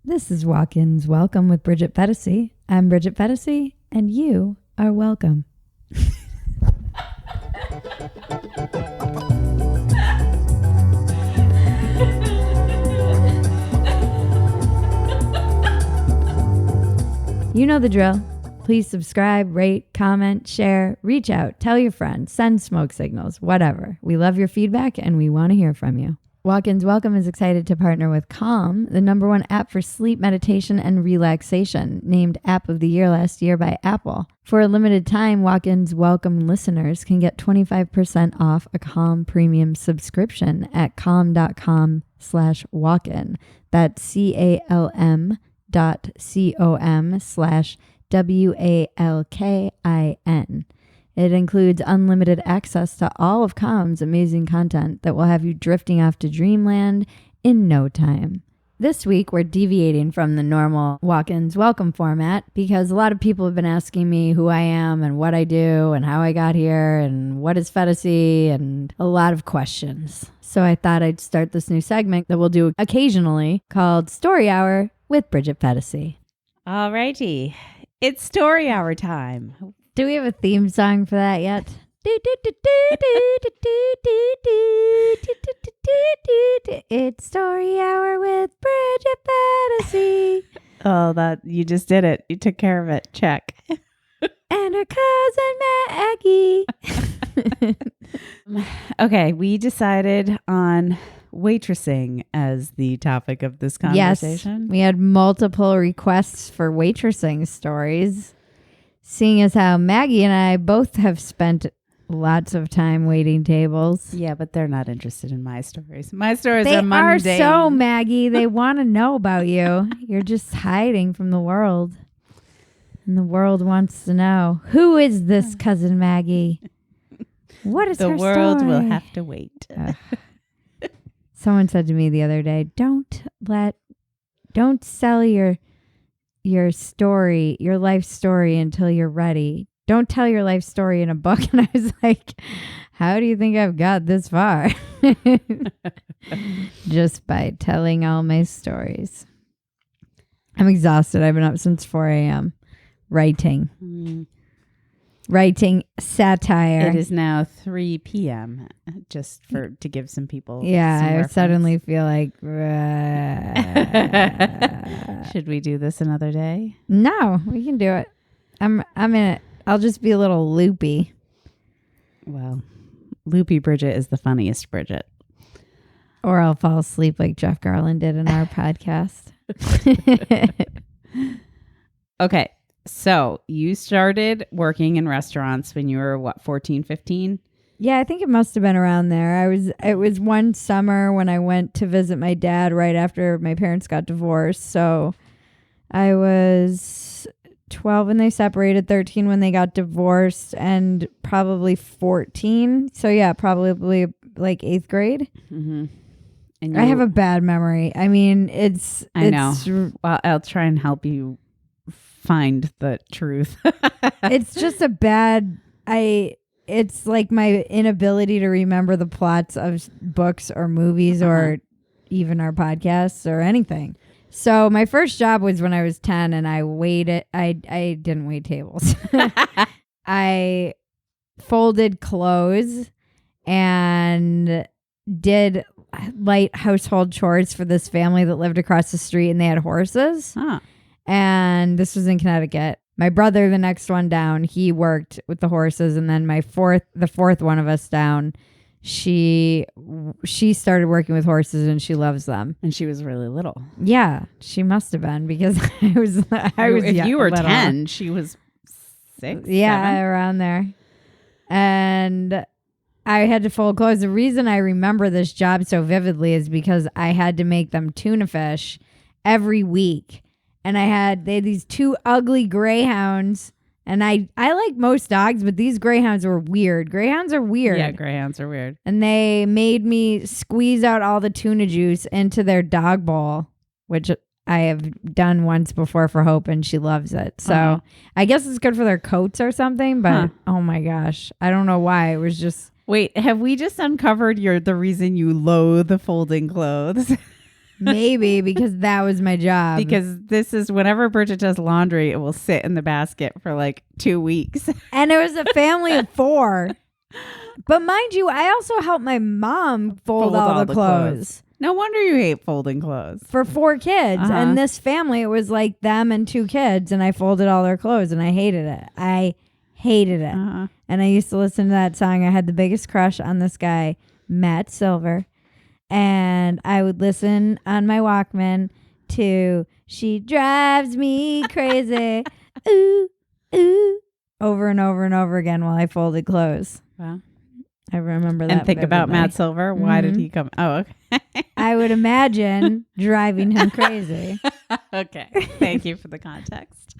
This is Walk-Ins Welcome with Bridget PHETASY. I'm Bridget PHETASY, and you are welcome. You know the drill. Please subscribe, rate, comment, share, reach out, tell your friends, send smoke signals, whatever. We love your feedback and we want to hear from you. Walk-Ins Welcome is excited to partner with Calm, the #1 app for sleep, meditation, and relaxation, named App of the Year last year by Apple. For a limited time, Walk-Ins Welcome listeners can get 25% off a Calm premium subscription at calm.com/walkin. That's calm.com/WALKIN. It includes unlimited access to all of Calm's amazing content that will have you drifting off to dreamland in no time. This week, we're deviating from the normal Walk-Ins Welcome format because a lot of people have been asking me who I am and what I do and how I got here and what is PHETASY and a lot of questions. So I thought I'd start this new segment that we'll do occasionally called Story Hour with Bridget PHETASY. All righty. It's story hour time. Do we have a theme song for that yet? It's Story Hour with Bridget PHETASY. Oh, that you just did it. You took care of it. Check. And her cousin Maggie. Okay, we decided on waitressing as the topic of this conversation. Yes, we had multiple requests for waitressing stories. Seeing as how Maggie and I both have spent lots of time waiting tables. Yeah, but they're not interested in my stories. My stories They are mundane. are so, Maggie. They want to know about you. You're just hiding from the world. And the world wants to know, who is this cousin Maggie? What is her story? The world will have to wait. Someone said to me the other day, don't sell your story, your life story until you're ready. Don't tell your life story in a book. And I was like, how do you think I've got this far? Just by telling all my stories. I'm exhausted. I've been up since 4 a.m. writing satire. It is now 3 p.m. just to give some people. Yeah, some I reference. suddenly feel like. Should we do this another day? No, we can do it. I'm in it. I'll just be a little loopy. Well, loopy Bridget is the funniest Bridget. Or I'll fall asleep like Jeff Garland did in our podcast. Okay. So you started working in restaurants when you were, 14, 15? Yeah, I think it must have been around there. It was one summer when I went to visit my dad right after my parents got divorced. So I was 12 when they separated, 13 when they got divorced, and probably 14. So yeah, probably like 8th grade. Mm-hmm. And I have a bad memory. I mean, I know. Well, I'll try and help you find the truth. It's just it's like my inability to remember the plots of books or movies or even our podcasts or anything. So my first job was when I was 10 and I didn't wait tables. I folded clothes and did light household chores for this family that lived across the street, and they had horses. Huh. And this was in Connecticut. My brother, the next one down, he worked with the horses. And then the fourth one of us down, she started working with horses and she loves them. And she was really little. Yeah, she must have been because I was If you were little. 10, she was 6, Yeah, 7? around there. And I had to fold clothes. The reason I remember this job so vividly is because I had to make them tuna fish every week. And they had these 2 ugly greyhounds. And I like most dogs, but these greyhounds were weird. Greyhounds are weird. Yeah, greyhounds are weird. And they made me squeeze out all the tuna juice into their dog bowl, which I have done once before for Hope, and she loves it. So I guess it's good for their coats or something. But oh my gosh, I don't know why. It was just. Wait, have we just uncovered the reason you loathe folding clothes? Maybe because that was my job. Because this is whenever Bridget does laundry, it will sit in the basket for like 2 weeks. And it was a family of 4. But mind you, I also helped my mom fold all the clothes. No wonder you hate folding clothes. For 4 kids. And this family, it was like them and 2 kids. And I folded all their clothes and I hated it. I hated it. And I used to listen to that song. I had the biggest crush on this guy, Matt Silver. And I would listen on my Walkman to She Drives Me Crazy. Ooh, ooh. Over and over and over again while I folded clothes. Wow. I remember that. And think about Matt Silver. Why did he come? Oh, okay. I would imagine driving him crazy. Okay. Thank you for the context.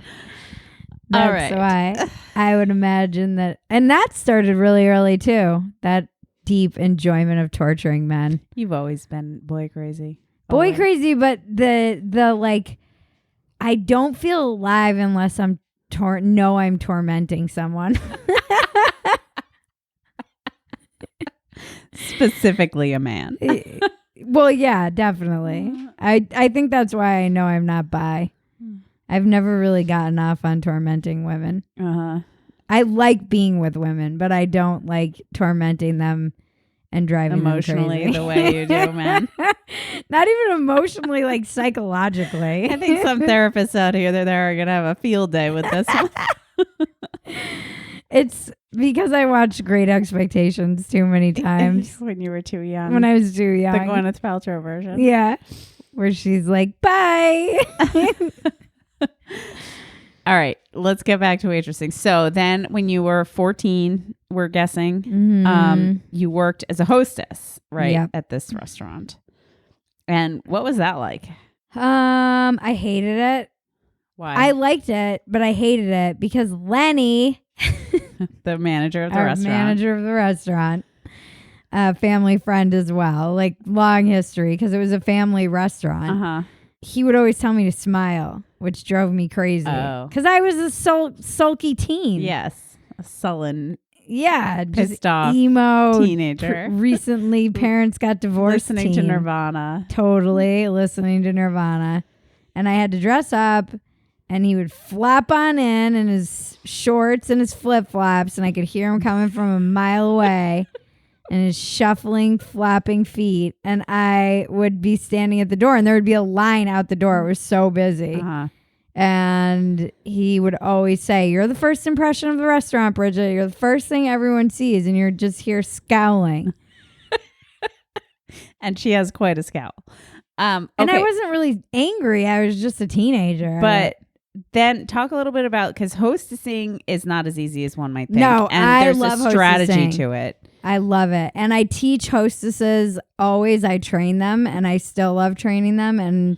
That's why I would imagine that. And that started really early too. That deep enjoyment of torturing men. You've always been boy crazy. Boy crazy, but the like, I don't feel alive unless I'm I'm tormenting someone. Specifically a man. Well, yeah, definitely. I think that's why I know I'm not bi. I've never really gotten off on tormenting women. I like being with women, but I don't like tormenting them and driving emotionally them crazy. The way you do, man. Not even emotionally, like psychologically. I think some therapists out here that are going to have a field day with this one. It's because I watched Great Expectations too many times. When you were too young. When I was too young. The Gwyneth Paltrow version. Yeah. Where she's like, bye. All right. Let's get back to waitressing. So then when you were 14, we're guessing, you worked as a hostess, right? Yep. At this restaurant. And what was that like? I hated it. Why? I liked it, but I hated it because Lenny, the manager of the restaurant. Manager of the restaurant, family friend as well, like long history because it was a family restaurant. He would always tell me to smile, which drove me crazy because I was a sulky teen. Yes, a sullen, pissed off emo teenager. Recently, parents got divorced. Listening to Nirvana. Totally listening to Nirvana, and I had to dress up. And he would flop on in his shorts and his flip-flops, and I could hear him coming from a mile away, and his shuffling, flopping feet. And I would be standing at the door, and there would be a line out the door. It was so busy. And he would always say, "You're the first impression of the restaurant, Bridget. You're the first thing everyone sees, and you're just here scowling." And she has quite a scowl. And I wasn't really angry. I was just a teenager. But then talk a little bit about, because hostessing is not as easy as one might think. No, and there's love a strategy hostessing. to it. I love it. And I teach hostesses always. I train them, and I still love training them. And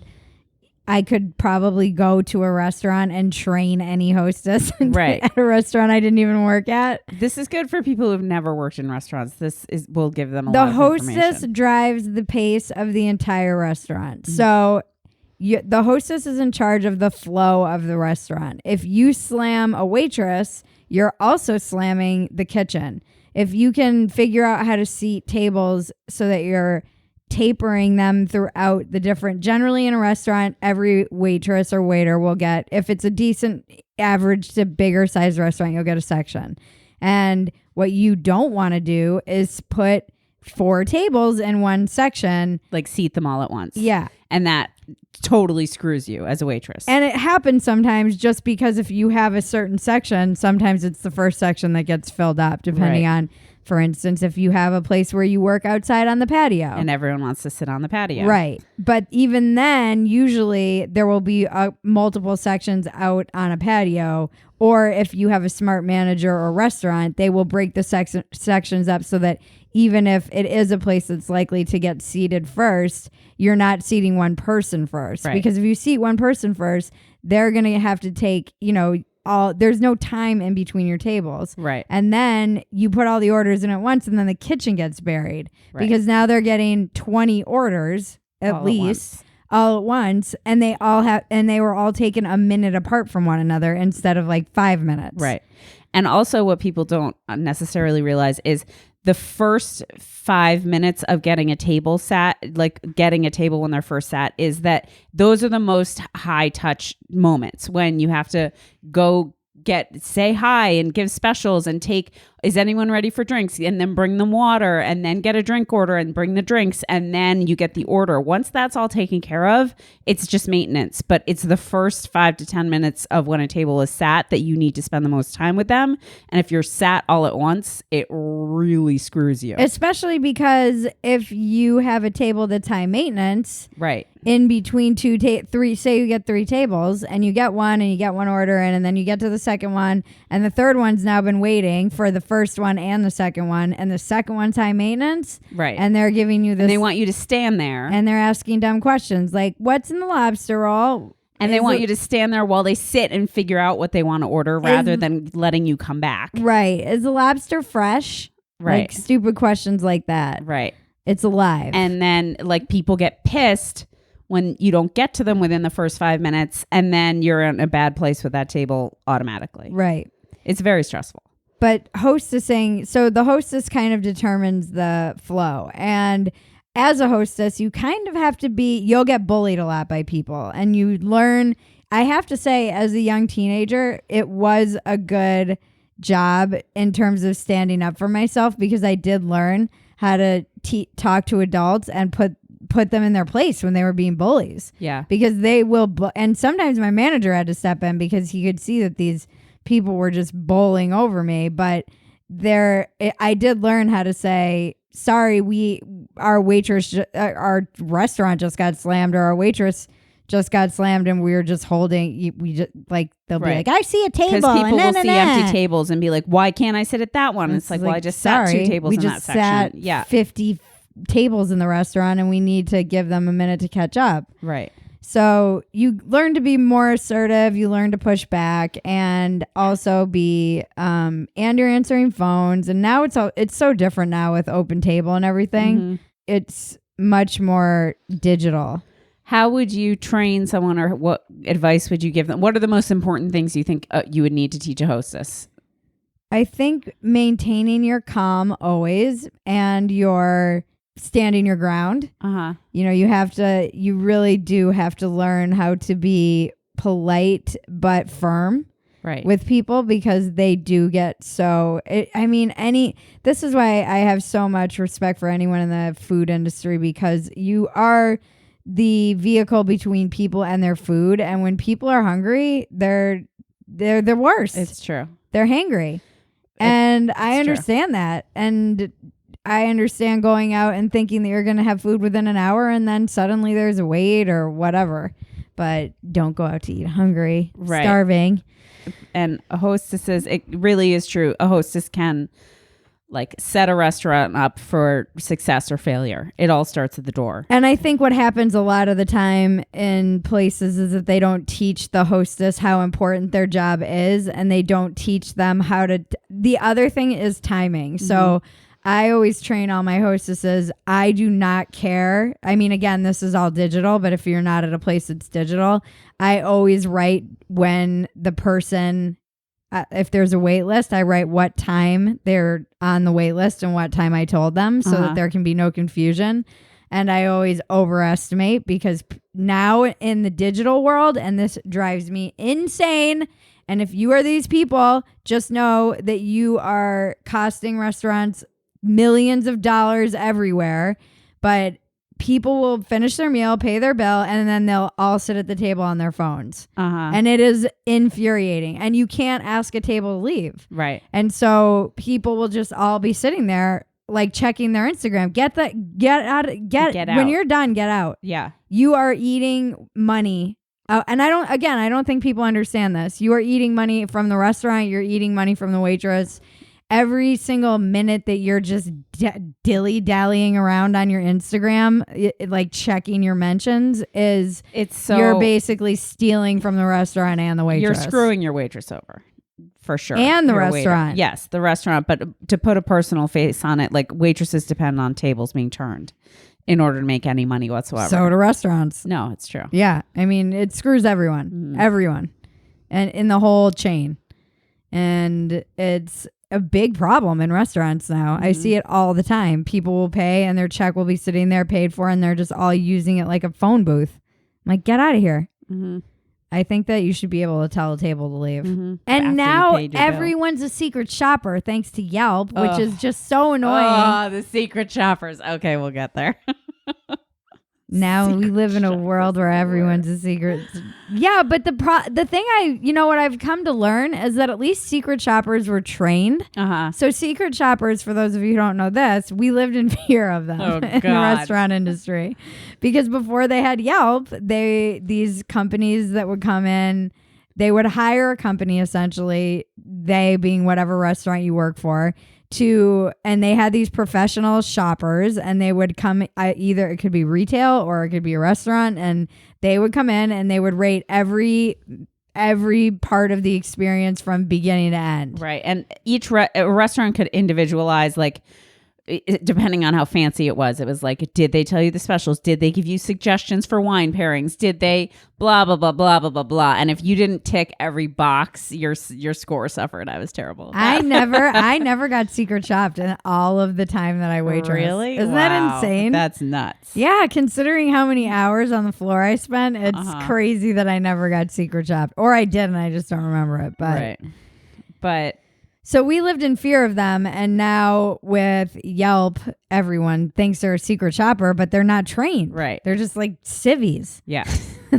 I could probably go to a restaurant and train any hostess at a restaurant I didn't even work at. This is good for people who've never worked in restaurants. Will give them a lot of information. The hostess drives the pace of the entire restaurant. So the hostess is in charge of the flow of the restaurant. If you slam a waitress, you're also slamming the kitchen. If you can figure out how to seat tables so that you're tapering them throughout the different, generally in a restaurant, every waitress or waiter will get, if it's a decent average to bigger size restaurant, you'll get a section. And what you don't want to do is put 4 tables in one section. Like seat them all at once. Yeah. And that totally screws you as a waitress. And it happens sometimes just because if you have a certain section, sometimes it's the first section that gets filled up, depending on, for instance, if you have a place where you work outside on the patio. And everyone wants to sit on the patio. Right. But even then, usually there will be multiple sections out on a patio. Or if you have a smart manager or restaurant, they will break the sections up so that even if it is a place that's likely to get seated first, you're not seating one person first. Right. Because if you seat one person first, they're going to have to take, there's no time in between your tables. Right. And then you put all the orders in at once, and then the kitchen gets buried. Right. Because now they're getting 20 orders at least all at once, and they were all taken a minute apart from one another instead of like 5 minutes. Right. And also what people don't necessarily realize is the first 5 minutes of getting a table sat, like getting a table when they're first sat, is that those are the most high touch moments when you have to go say hi and give specials and take, is anyone ready for drinks? And then bring them water and then get a drink order and bring the drinks. And then you get the order. Once that's all taken care of, it's just maintenance. But it's the first 5 to 10 minutes of when a table is sat that you need to spend the most time with them. And if you're sat all at once, it really screws you. Especially because if you have a table that's high maintenance, right, in between three, say you get 3 tables and you get one and you get one order in, and then you get to the second one and the third one's now been waiting for the first one and the second one, and the second one's high maintenance, right? And they're giving you this, and they want you to stand there, and they're asking dumb questions like, "What's in the lobster roll?" And they want you to stand there while they sit and figure out what they want to order, rather than letting you come back. Right? Is the lobster fresh? Right. Like stupid questions like that. Right. It's alive. And then like people get pissed when you don't get to them within the first 5 minutes, and then you're in a bad place with that table automatically. Right. It's very stressful. But hostessing, so the hostess kind of determines the flow. And as a hostess, you kind of have to you'll get bullied a lot by people. And you learn, I have to say, as a young teenager, it was a good job in terms of standing up for myself, because I did learn how to talk to adults and put them in their place when they were being bullies. Yeah. Because they will, and sometimes my manager had to step in because he could see that these people were just bowling over me. But I did learn how to say, sorry, our restaurant just got slammed, or our waitress just got slammed, and we were just holding, they'll be like, I see a table. Because people will see empty tables and be like, why can't I sit at that one? And it's like, well, I just sat 2 tables in that section. Yeah. 50 tables in the restaurant, and we need to give them a minute to catch up. Right. So you learn to be more assertive, you learn to push back, and also and you're answering phones. And now it's so different now with Open Table and everything. Mm-hmm. It's much more digital. How would you train someone, or what advice would you give them? What are the most important things you think you would need to teach a hostess? I think maintaining your calm always, and your standing your ground. Uh-huh. You really do have to learn how to be polite but firm, right, with people, because they do get so, this is why I have so much respect for anyone in the food industry, because you are the vehicle between people and their food. And when people are hungry, they're the worst. It's true. They're hangry. And I understand that. And I understand going out and thinking that you're going to have food within an hour, and then suddenly there's a wait or whatever. But don't go out to eat hungry, right, starving. And a hostess it really is true. A hostess can set a restaurant up for success or failure. It all starts at the door. And I think what happens a lot of the time in places is that they don't teach the hostess how important their job is, and they don't teach them how to. The other thing is timing. Mm-hmm. So I always train all my hostesses. I do not care. Again, this is all digital, but if you're not at a place that's digital, I always write when the person, if there's a wait list, I write what time they're on the wait list and what time I told them, so that there can be no confusion. And I always overestimate, because now in the digital world, and this drives me insane, and if you are these people, just know that you are costing restaurants millions of dollars everywhere. But people will finish their meal, pay their bill, and then they'll all sit at the table on their phones. Uh-huh. And it is infuriating. And you can't ask a table to leave. Right. And so people will just all be sitting there checking their Instagram. Get out. When you're done, get out. Yeah. You are eating money. And I don't think people understand this. You are eating money from the restaurant. You're eating money from the waitress. Every single minute that you're just dilly-dallying around on your Instagram, checking your mentions, you're basically stealing from the restaurant and the waitress. You're screwing your waitress over, for sure. And the restaurant. Yes, the restaurant. But to put a personal face on it, waitresses depend on tables being turned in order to make any money whatsoever. So do restaurants. No, it's true. Yeah. it screws everyone. Mm. Everyone. And in the whole chain. And a big problem in restaurants now. I see it all the time. People will pay and their check will be sitting there paid for and they're just all using it like a phone booth. I'm like, get out of here. I think that you should be able to tell a table to leave. And After now you paid your bill. everyone's a secret shopper thanks to Yelp, which is just so annoying. Oh, the secret shoppers. Okay, we'll get there. Now we live in a world where everyone's a secret. Yeah, but the thing what I've come to learn is that at least secret shoppers were trained. So secret shoppers, for those of you who don't know this, we lived in fear of them in the restaurant industry. Because before they had Yelp, these companies that would come in, they would hire a company essentially, they being whatever restaurant you work for, and they had these professional shoppers and they would come, either it could be retail or it could be a restaurant, and they would come in and they would rate every part of the experience from beginning to end. Right. And each restaurant could individualize, like, depending on how fancy it was like, did they tell you the specials? Did they give you suggestions for wine pairings? Did they blah, blah, blah, blah, blah, blah, blah. And if you didn't tick every box, your score suffered. I was terrible. I never got secret shopped in all of the time that I waitress. Really? Isn't that insane? That's nuts. Yeah. Considering how many hours on the floor I spent, it's crazy that I never got secret shopped, or I did and I just don't remember it. But so we lived in fear of them, and now with Yelp, everyone thinks they're a secret shopper, but they're not trained. Right. They're just like civvies. Yeah.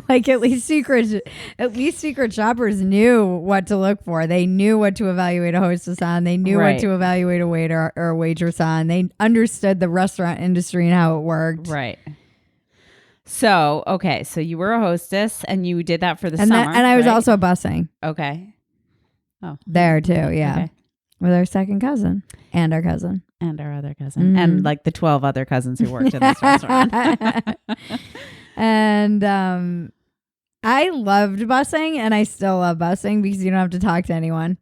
Like at least secret shoppers knew what to look for. They knew what to evaluate a hostess on. They knew what to evaluate a waiter or a waitress on. They understood the restaurant industry and how it worked. Right. So, okay. So you were a hostess and you did that for the summer. And I was also busing. Okay. Oh. There too, yeah. Okay. With our second cousin and our cousin. And our other cousin. And like the 12 other cousins who worked in this restaurant. And I loved busing, and I still love busing because you don't have to talk to anyone.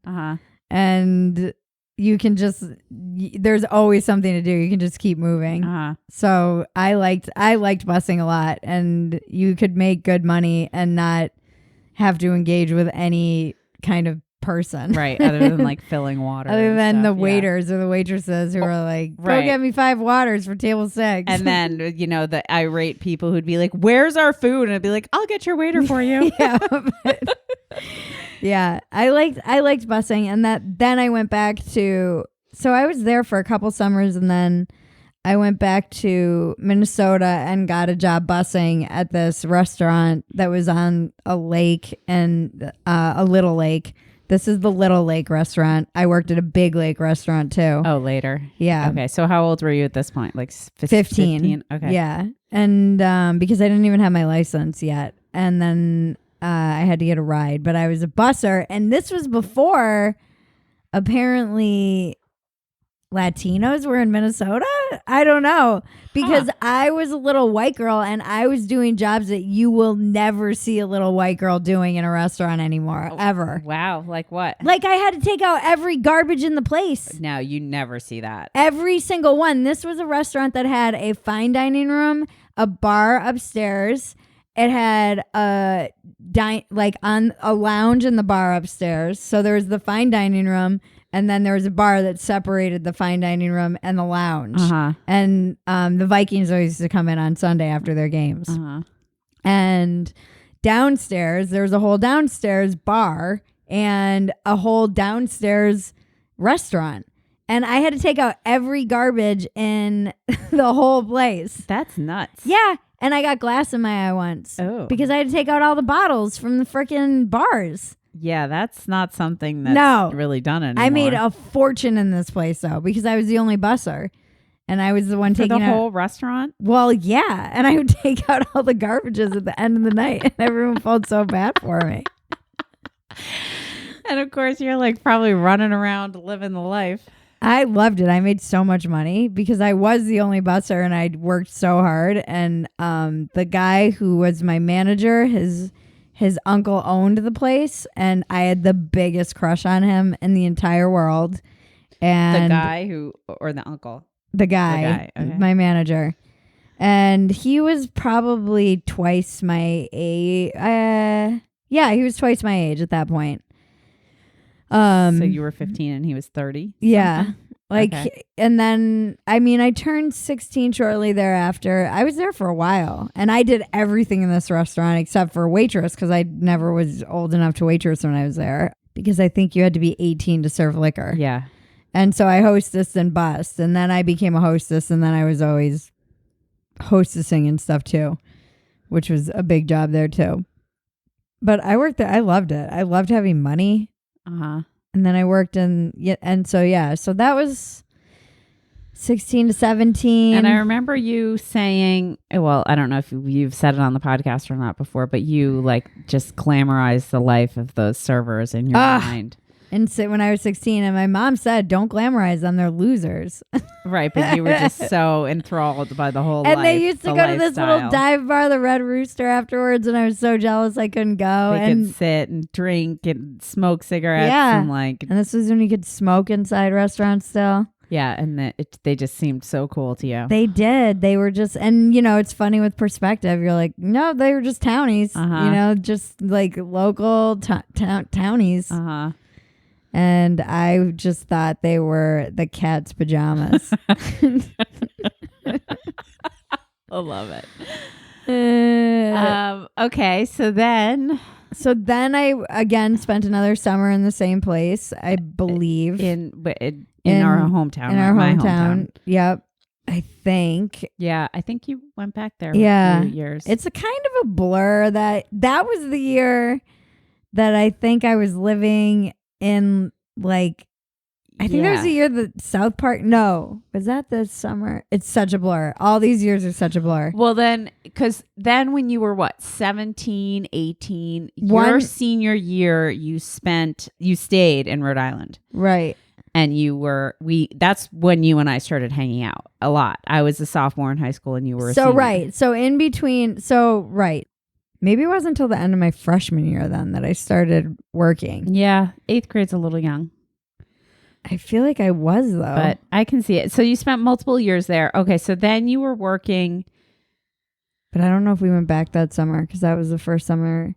And you can just, there's always something to do. You can just keep moving. So I liked busing a lot, and you could make good money and not have to engage with any kind of person, right? Other than like filling water, other than the waiters or the waitresses who are like, go get me 5 waters for table 6. And then the irate people who'd be like, where's our food? And I'd be like, I'll get your waiter for you. Yeah, I liked busing, and then I went back to, so I was there for a couple summers, and then I went back to Minnesota and got a job busing at this restaurant that was on a lake, and a little lake. This is the Little Lake restaurant. I worked at a big lake restaurant too. Oh, later. Yeah. Okay. So how old were you at this point? Like 15. Okay. Yeah. And because I didn't even have my license yet. And then I had to get a ride, but I was a busser. And this was before apparently Latinos were in Minnesota. I don't know, because I was a little white girl and I was doing jobs that you will never see a little white girl doing in a restaurant anymore, ever. Wow. Like what? Like I had to take out every garbage in the place. No, you never see that. Every single one. This was a restaurant that had a fine dining room, a bar upstairs. It had a lounge in the bar upstairs. So there was the fine dining room, and then there was a bar that separated the fine dining room and the lounge. And the Vikings always used to come in on Sunday after their games. And downstairs, there was a whole downstairs bar and a whole downstairs restaurant. And I had to take out every garbage in the whole place. That's nuts. Yeah. And I got glass in my eye once. Because I had to take out all the bottles from the freaking bars. Yeah, that's not something that's really done anymore. I made a fortune in this place, though, because I was the only busser. And I was the one taking the whole restaurant? Well, yeah. And I would take out all the garbages at the end of the night. And everyone felt so bad for me. And of course, you're like probably running around living the life. I loved it. I made so much money because I was the only busser and I'd worked so hard. And the guy who was my manager, his uncle owned the place, and I had the biggest crush on him in the entire world. And the guy or the uncle? The guy, okay. My manager. And he was probably twice my age. Yeah, he was twice my age at that point. So you were 15 and he was 30? Yeah. Something? Like, Okay. and then, I mean, I turned 16 shortly thereafter. I was there for a while, and I did everything in this restaurant except for waitress, because I never was old enough to waitress when I was there, because I think you had to be 18 to serve liquor. Yeah. And so I hostessed and bussed, and then I became a hostess, and then I was always hostessing and stuff too, which was a big job there too. But I worked there. I loved it. I loved having money. Uh-huh. And then I worked so that was 16 to 17. And I remember you saying, well, I don't know if you've said it on the podcast or not before, but you like just glamorized the life of those servers in your mind. And so when I was 16, and my mom said, don't glamorize them, they're losers. Right, but you were just so enthralled by the whole life. And they used to go to this little dive bar, the Red Rooster, afterwards, and I was so jealous I couldn't go. They could sit and drink and smoke cigarettes. Yeah. And this was when you could smoke inside restaurants still. Yeah, and they just seemed so cool to you. They did. They were just, and it's funny with perspective. You're like, no, they were just townies, just like local townies. Uh-huh. And I just thought they were the cat's pajamas. I love it. Okay, so then I again spent another summer in the same place, I believe. In our hometown. In our hometown. Yep. I think. Yeah, I think you went back there for a few years. It's a kind of a blur that was the year that I think I was living in, like, I think there was a year that South Park. No, was that the summer? It's such a blur. All these years are such a blur. Well, then, because then when you were 17, 18, your senior year, you stayed in Rhode Island. Right. And that's when you and I started hanging out a lot. I was a sophomore in high school and you were a senior. Right. So in between, right. Maybe it wasn't until the end of my freshman year then that I started working. Yeah. 8th grade's a little young. I feel like I was, though. But I can see it. So you spent multiple years there. Okay. So then you were working. But I don't know if we went back that summer, because that was the first summer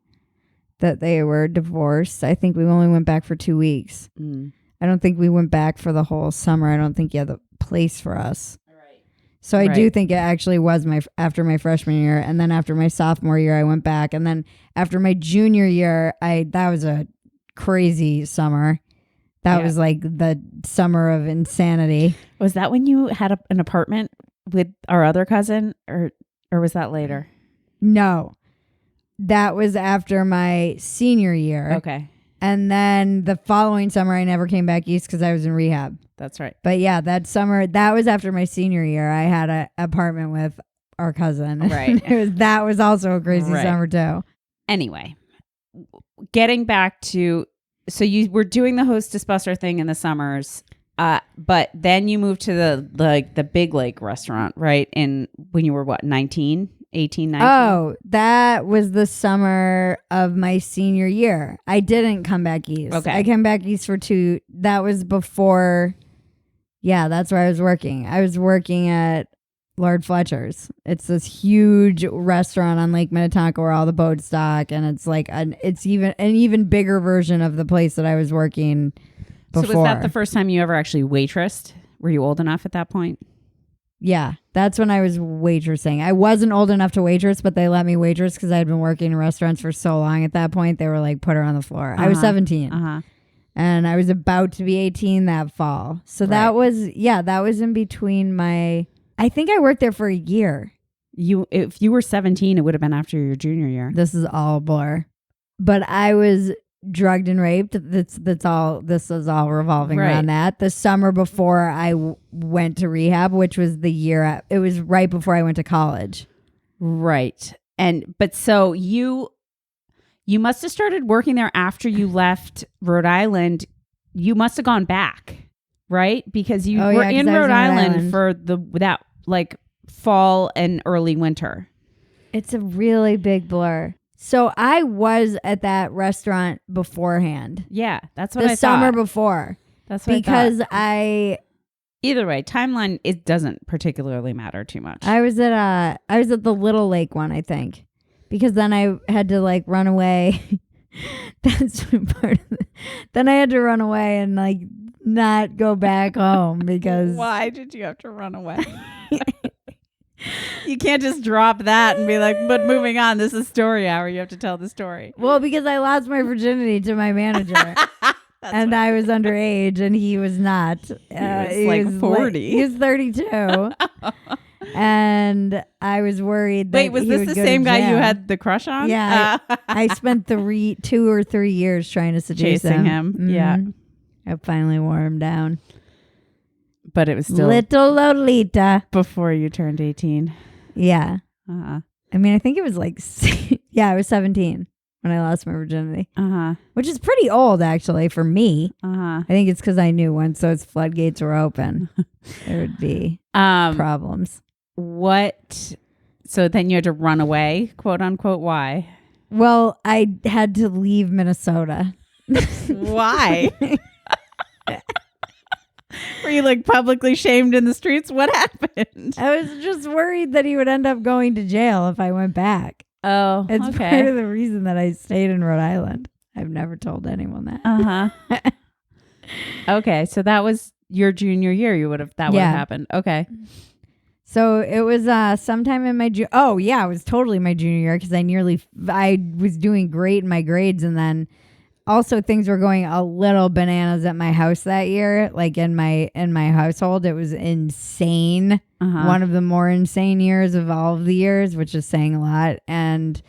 that they were divorced. I think we only went back for 2 weeks. I don't think we went back for the whole summer. I don't think you had the place for us. So I do think it actually was after my freshman year, and then after my sophomore year, I went back, and then after my junior year, that was a crazy summer. That was like the summer of insanity. Was that when you had an apartment with our other cousin, or was that later? No, that was after my senior year. Okay. And then the following summer, I never came back east because I was in rehab. That's right. But yeah, that summer, that was after my senior year. I had an apartment with our cousin. Right. That was also a crazy summer too. Anyway, getting back to, so you were doing the hostess busser thing in the summers, but then you moved to the Big Lake restaurant, right? When you were 19? 18, 19? Oh, that was the summer of my senior year. I didn't come back east. Okay. I came back east for 2. That was before. Yeah, that's where I was working. I was working at Lord Fletcher's. It's this huge restaurant on Lake Minnetonka where all the boats dock, and it's like it's even an even bigger version of the place that I was working before. So was that the first time you ever actually waitressed? Were you old enough at that point? Yeah, that's when I was waitressing. I wasn't old enough to waitress, but they let me waitress because I had been working in restaurants for so long at that point. They were like, put her on the floor. I was 17. And I was about to be 18 that fall. So that was in between I think I worked there for a year. If you were 17, it would have been after your junior year. This is all a blur. But I was drugged and raped. This is all revolving around that. The summer before I went to rehab, which was it was right before I went to college. Right. But so you must have started working there after you left Rhode Island. You must have gone back, right? Because you were in Rhode Island for that like fall and early winter. It's a really big blur. So I was at that restaurant beforehand. Yeah, that's what I thought. The summer before. That's what because I thought. Either way, timeline, it doesn't particularly matter too much. I was at the Little Lake one, I think. Because then I had to like run away That's part of it. Then I had to run away and like not go back home because Why did you have to run away? You can't just drop that and be like, but moving on, this is story hour. You have to tell the story. Well, because I lost my virginity to my manager. And I was underage and he was not. He was 40. He was 32. And I was worried that Wait, was this the same guy you had the crush on? Yeah. I spent 2 or 3 years trying to seduce chasing him. Mm-hmm. Yeah. I finally wore him down. But it was still Little Lolita. before you turned 18. Yeah. Uh-huh. I mean, I think it was like, I was 17 when I lost my virginity. Uh-huh. Which is pretty old, actually, for me. Uh-huh. I think it's because I knew once those floodgates were open, there would be problems. So then you had to run away, quote unquote. Why? Well, I had to leave Minnesota. Why? Were you like publicly shamed in the streets? What happened? I was just worried that he would end up going to jail if I went back. Oh, It's okay. part of the reason that I stayed in Rhode Island. I've never told anyone that. Uh-huh. Okay, so that was your junior year. Would have happened. Okay. So it was sometime in my it was totally my junior year because I was doing great in my grades, and then also things were going a little bananas at my house that year. Like in my household, it was insane. Uh-huh. One of the more insane years of all of the years, which is saying a lot. And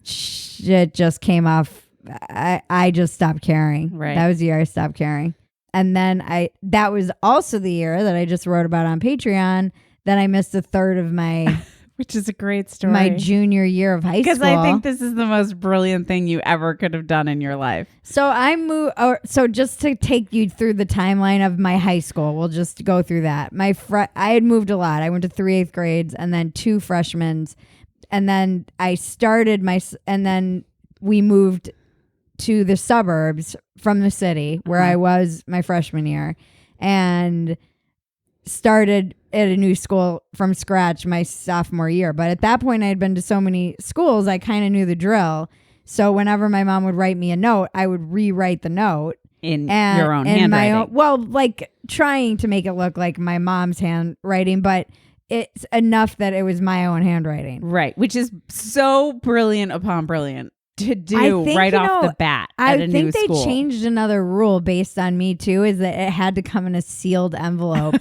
shit just came off. I just stopped caring. Right. That was the year I stopped caring. And then that was also the year that I just wrote about on Patreon that I missed a third of my which is a great story. My junior year of high school. Because I think this is the most brilliant thing you ever could have done in your life. So I moved. So just to take you through the timeline of my high school, we'll just go through that. I had moved a lot. I went to 3 8th grades and then 2 freshmen, and then and then we moved to the suburbs from the city where I was my freshman year, and started at a new school from scratch my sophomore year. But at that point I had been to so many schools, I kind of knew the drill. So whenever my mom would write me a note, I would rewrite the note in your own handwriting. Like trying to make it look like my mom's handwriting, but it's enough that it was my own handwriting. Right. Which is so brilliant upon brilliant to do right off the bat at a new school. I think they changed another rule based on me too, is that it had to come in a sealed envelope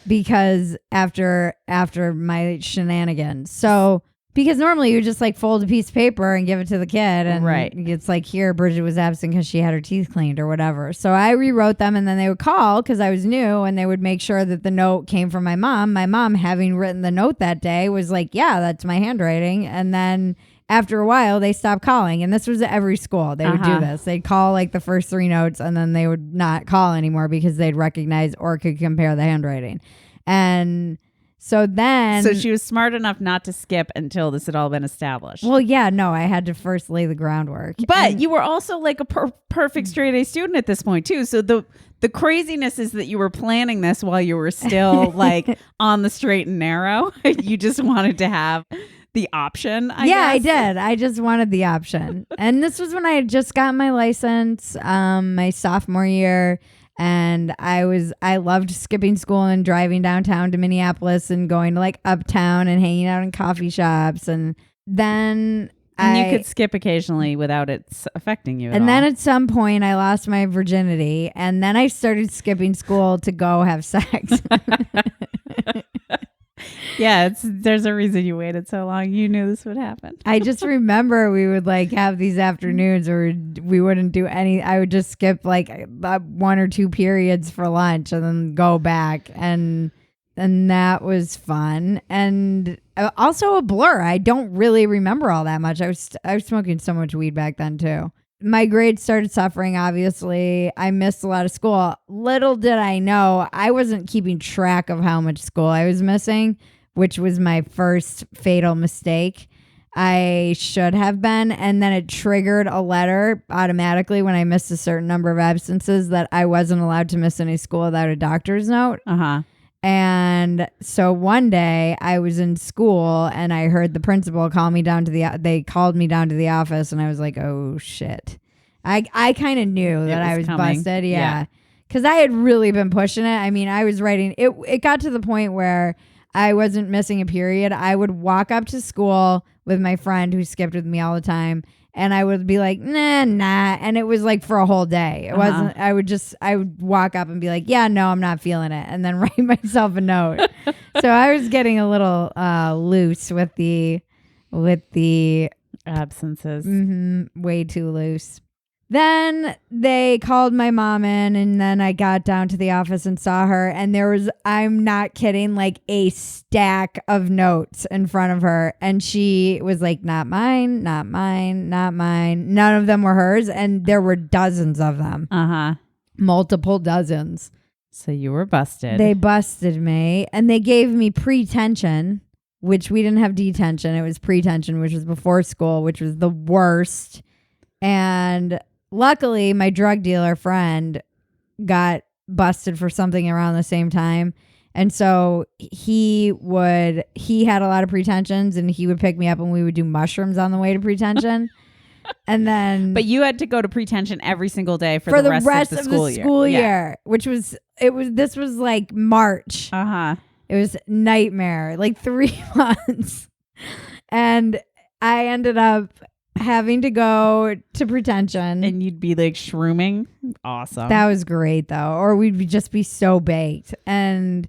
because after my shenanigans. So because normally you just like fold a piece of paper and give it to the kid, and it's like, here, Bridget was absent because she had her teeth cleaned or whatever. So I rewrote them, and then they would call because I was new, and they would make sure that the note came from my mom. My mom, having written the note that day, was like, yeah, that's my handwriting. And then after a while, they stopped calling. And this was at every school. They would do this. They'd call like the first 3 notes, and then they would not call anymore because they'd recognize or could compare the handwriting. And so then... So she was smart enough not to skip until this had all been established. Well, yeah, no, I had to first lay the groundwork. But you were also like a perfect straight A student at this point, too. So the craziness is that you were planning this while you were still like on the straight and narrow. You just wanted to have the option, I guess. I did. I just wanted the option. And this was when I had just gotten my license, my sophomore year. And I loved skipping school and driving downtown to Minneapolis and going to like uptown and hanging out in coffee shops. And then you could skip occasionally without it affecting you at all. And then at some point I lost my virginity, and then I started skipping school to go have sex. Yeah, there's a reason you waited so long. You knew this would happen. I just remember we would like have these afternoons where we wouldn't do any. I would just skip like 1 or 2 periods for lunch and then go back, and that was fun. And also a blur. I don't really remember all that much. I was smoking so much weed back then too. My grades started suffering, obviously. I missed a lot of school. Little did I know, I wasn't keeping track of how much school I was missing, which was my first fatal mistake. I should have been. And then it triggered a letter automatically when I missed a certain number of absences that I wasn't allowed to miss any school without a doctor's note. And so one day I was in school and I heard the principal call me down to they called me down to the office, and I was like, oh shit. I kind of knew that I was coming. busted. Yeah. Cause I had really been pushing it. I mean, I was writing, it got to the point where I wasn't missing a period. I would walk up to school with my friend who skipped with me all the time, and I would be like, nah. And it was like for a whole day. It wasn't, I would walk up and be like, yeah, no, I'm not feeling it. And then write myself a note. So I was getting a little loose with the absences. Way too loose. Then they called my mom in, and then I got down to the office and saw her, and there was, I'm not kidding, like a stack of notes in front of her, and she was like, not mine, not mine, not mine. None of them were hers, and there were dozens of them. Multiple dozens. So you were busted. They busted me, and they gave me pretension, which we didn't have detention. It was pretension, which was before school, which was the worst. And luckily, my drug dealer friend got busted for something around the same time. And so he had a lot of pretensions, and he would pick me up and we would do mushrooms on the way to pretension. And then, but you had to go to pretension every single day for the rest of the school year. Which was, this was like March. It was nightmare, like 3 months. And I ended up having to go to pretension. And you'd be like shrooming. Awesome. That was great though. Or we'd just be so baked. And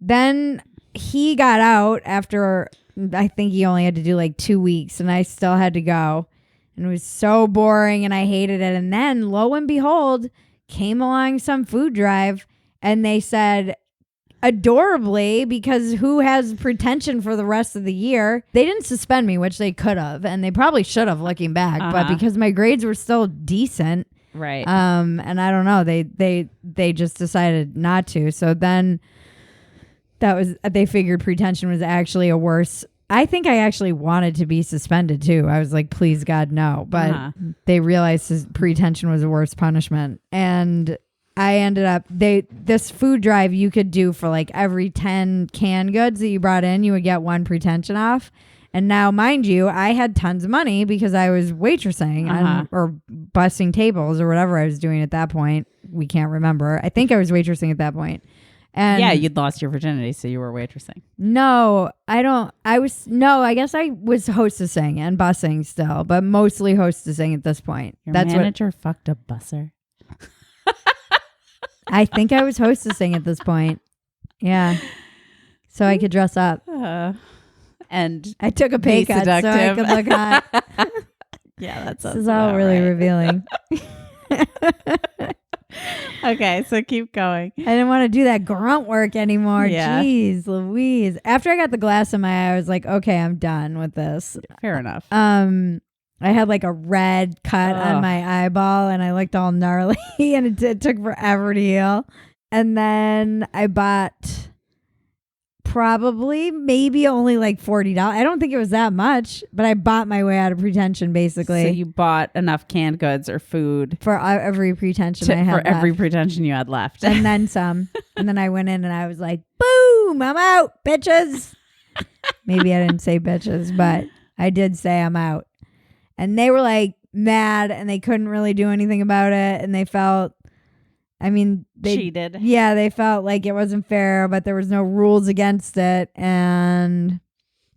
then he got out after, I think he only had to do like 2 weeks, and I still had to go. And it was so boring and I hated it. And then lo and behold, came along some food drive, and they said, adorably, because who has pretension for the rest of the year, they didn't suspend me, which they could have, and they probably should have looking back, but because my grades were still decent, right, and I don't know, they just decided not to. So then they figured pretension was actually a worse, I think I actually wanted to be suspended too. I was like, please God, no. But they realized pretension was a worse punishment. And I ended up, this food drive you could do for like every 10 canned goods that you brought in, you would get 1 pretension off. And now, mind you, I had tons of money because I was waitressing or bussing tables or whatever I was doing at that point. We can't remember. I think I was waitressing at that point. And yeah, you'd lost your virginity, so you were waitressing. No, I guess I was hostessing and bussing still, but mostly hostessing at this point. Your manager fucked a busser. I think I was hostessing at this point. Yeah. So I could dress up. And I took a pay cut seductive. so I could look hot. Yeah, that's This is all really revealing. Okay, so keep going. I didn't want to do that grunt work anymore. Yeah. Jeez Louise. After I got the glass in my eye, I was like, okay, I'm done with this. Fair enough. I had like a red cut on my eyeball, and I looked all gnarly, and it took forever to heal. And then I bought maybe only like $40. I don't think it was that much, but I bought my way out of pretension basically. So you bought enough canned goods or food for every pretension I had for every left. pretension you had left. And then some. And then I went in and I was like, boom, I'm out, bitches. Maybe I didn't say bitches, but I did say I'm out. And they were like mad, and they couldn't really do anything about it. And they felt, they cheated. Yeah, they felt like it wasn't fair, but there was no rules against it. And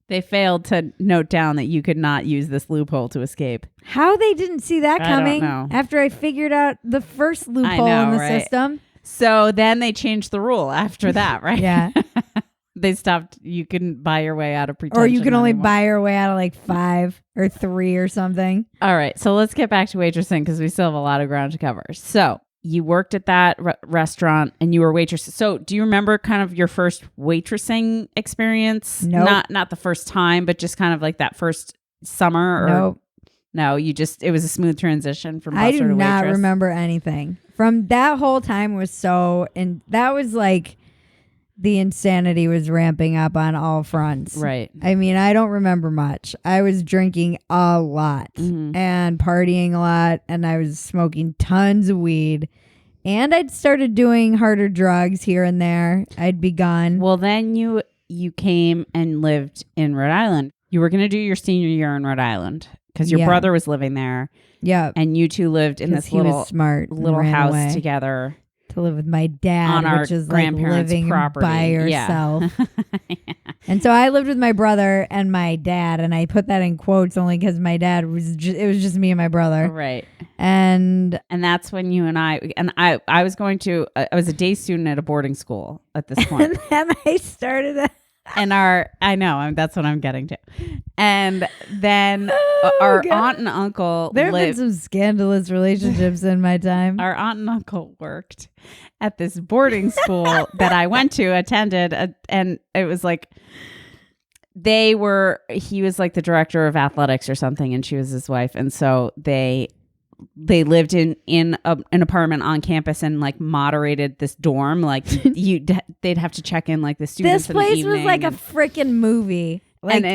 they failed to note down that you could not use this loophole to escape. How they didn't see that coming I don't know. After I figured out the first loophole in the system. So then they changed the rule after that, right? Yeah. They stopped. You couldn't buy your way out of pretension. Or you can only buy your way out of like 5 or 3 or something. All right. So let's get back to waitressing because we still have a lot of ground to cover. So you worked at that restaurant and you were waitress. So do you remember kind of your first waitressing experience? No. Not the first time, but just kind of like that first summer? Or Nope. No, it was a smooth transition from busser I to do waitress. not remember anything. From that whole time that was like the insanity was ramping up on all fronts. Right. I don't remember much. I was drinking a lot and partying a lot, and I was smoking tons of weed. And I'd started doing harder drugs here and there. I'd begun. Well, then you came and lived in Rhode Island. You were going to do your senior year in Rhode Island because your brother was living there. Yeah. And you two lived in this little house away together. To live with my dad, on our which is grandparents' living property. by yourself. Yeah. And so I lived with my brother and my dad, and I put that in quotes only because my dad was it was just me and my brother. Right. And that's when you and I was going to, I was a day student at a boarding school at this point. And then I started that's what I'm getting to. And then our aunt and uncle there have been some scandalous relationships in my time. Our aunt and uncle worked at this boarding school that I attended, and it was like he was like the director of athletics or something, and she was his wife, and so they lived in an apartment on campus and like moderated this dorm. Like they'd have to check in like the students. This place was like a freaking movie. Like, and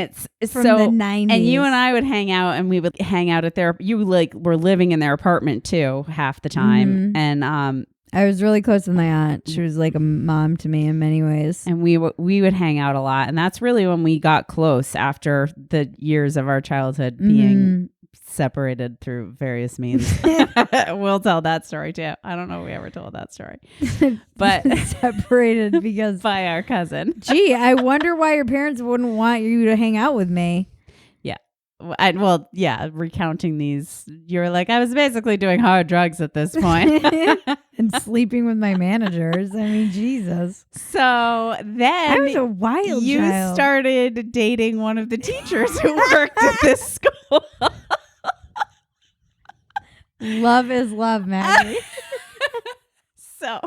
it's from the 90s. And you and I would hang out, and we would hang out at you like were living in their apartment too half the time. Mm-hmm. And I was really close with my aunt. She was like a mom to me in many ways. And we would hang out a lot, and that's really when we got close after the years of our childhood being separated through various means. We'll tell that story too. I don't know if we ever told that story, but separated because by our cousin. Gee, I wonder why your parents wouldn't want you to hang out with me. Yeah. Recounting these, you're like, I was basically doing hard drugs at this point. And sleeping with my managers. I mean, Jesus. So then I was a wild you child. Started dating one of the teachers who worked at this school. Love is love, Maggie. So,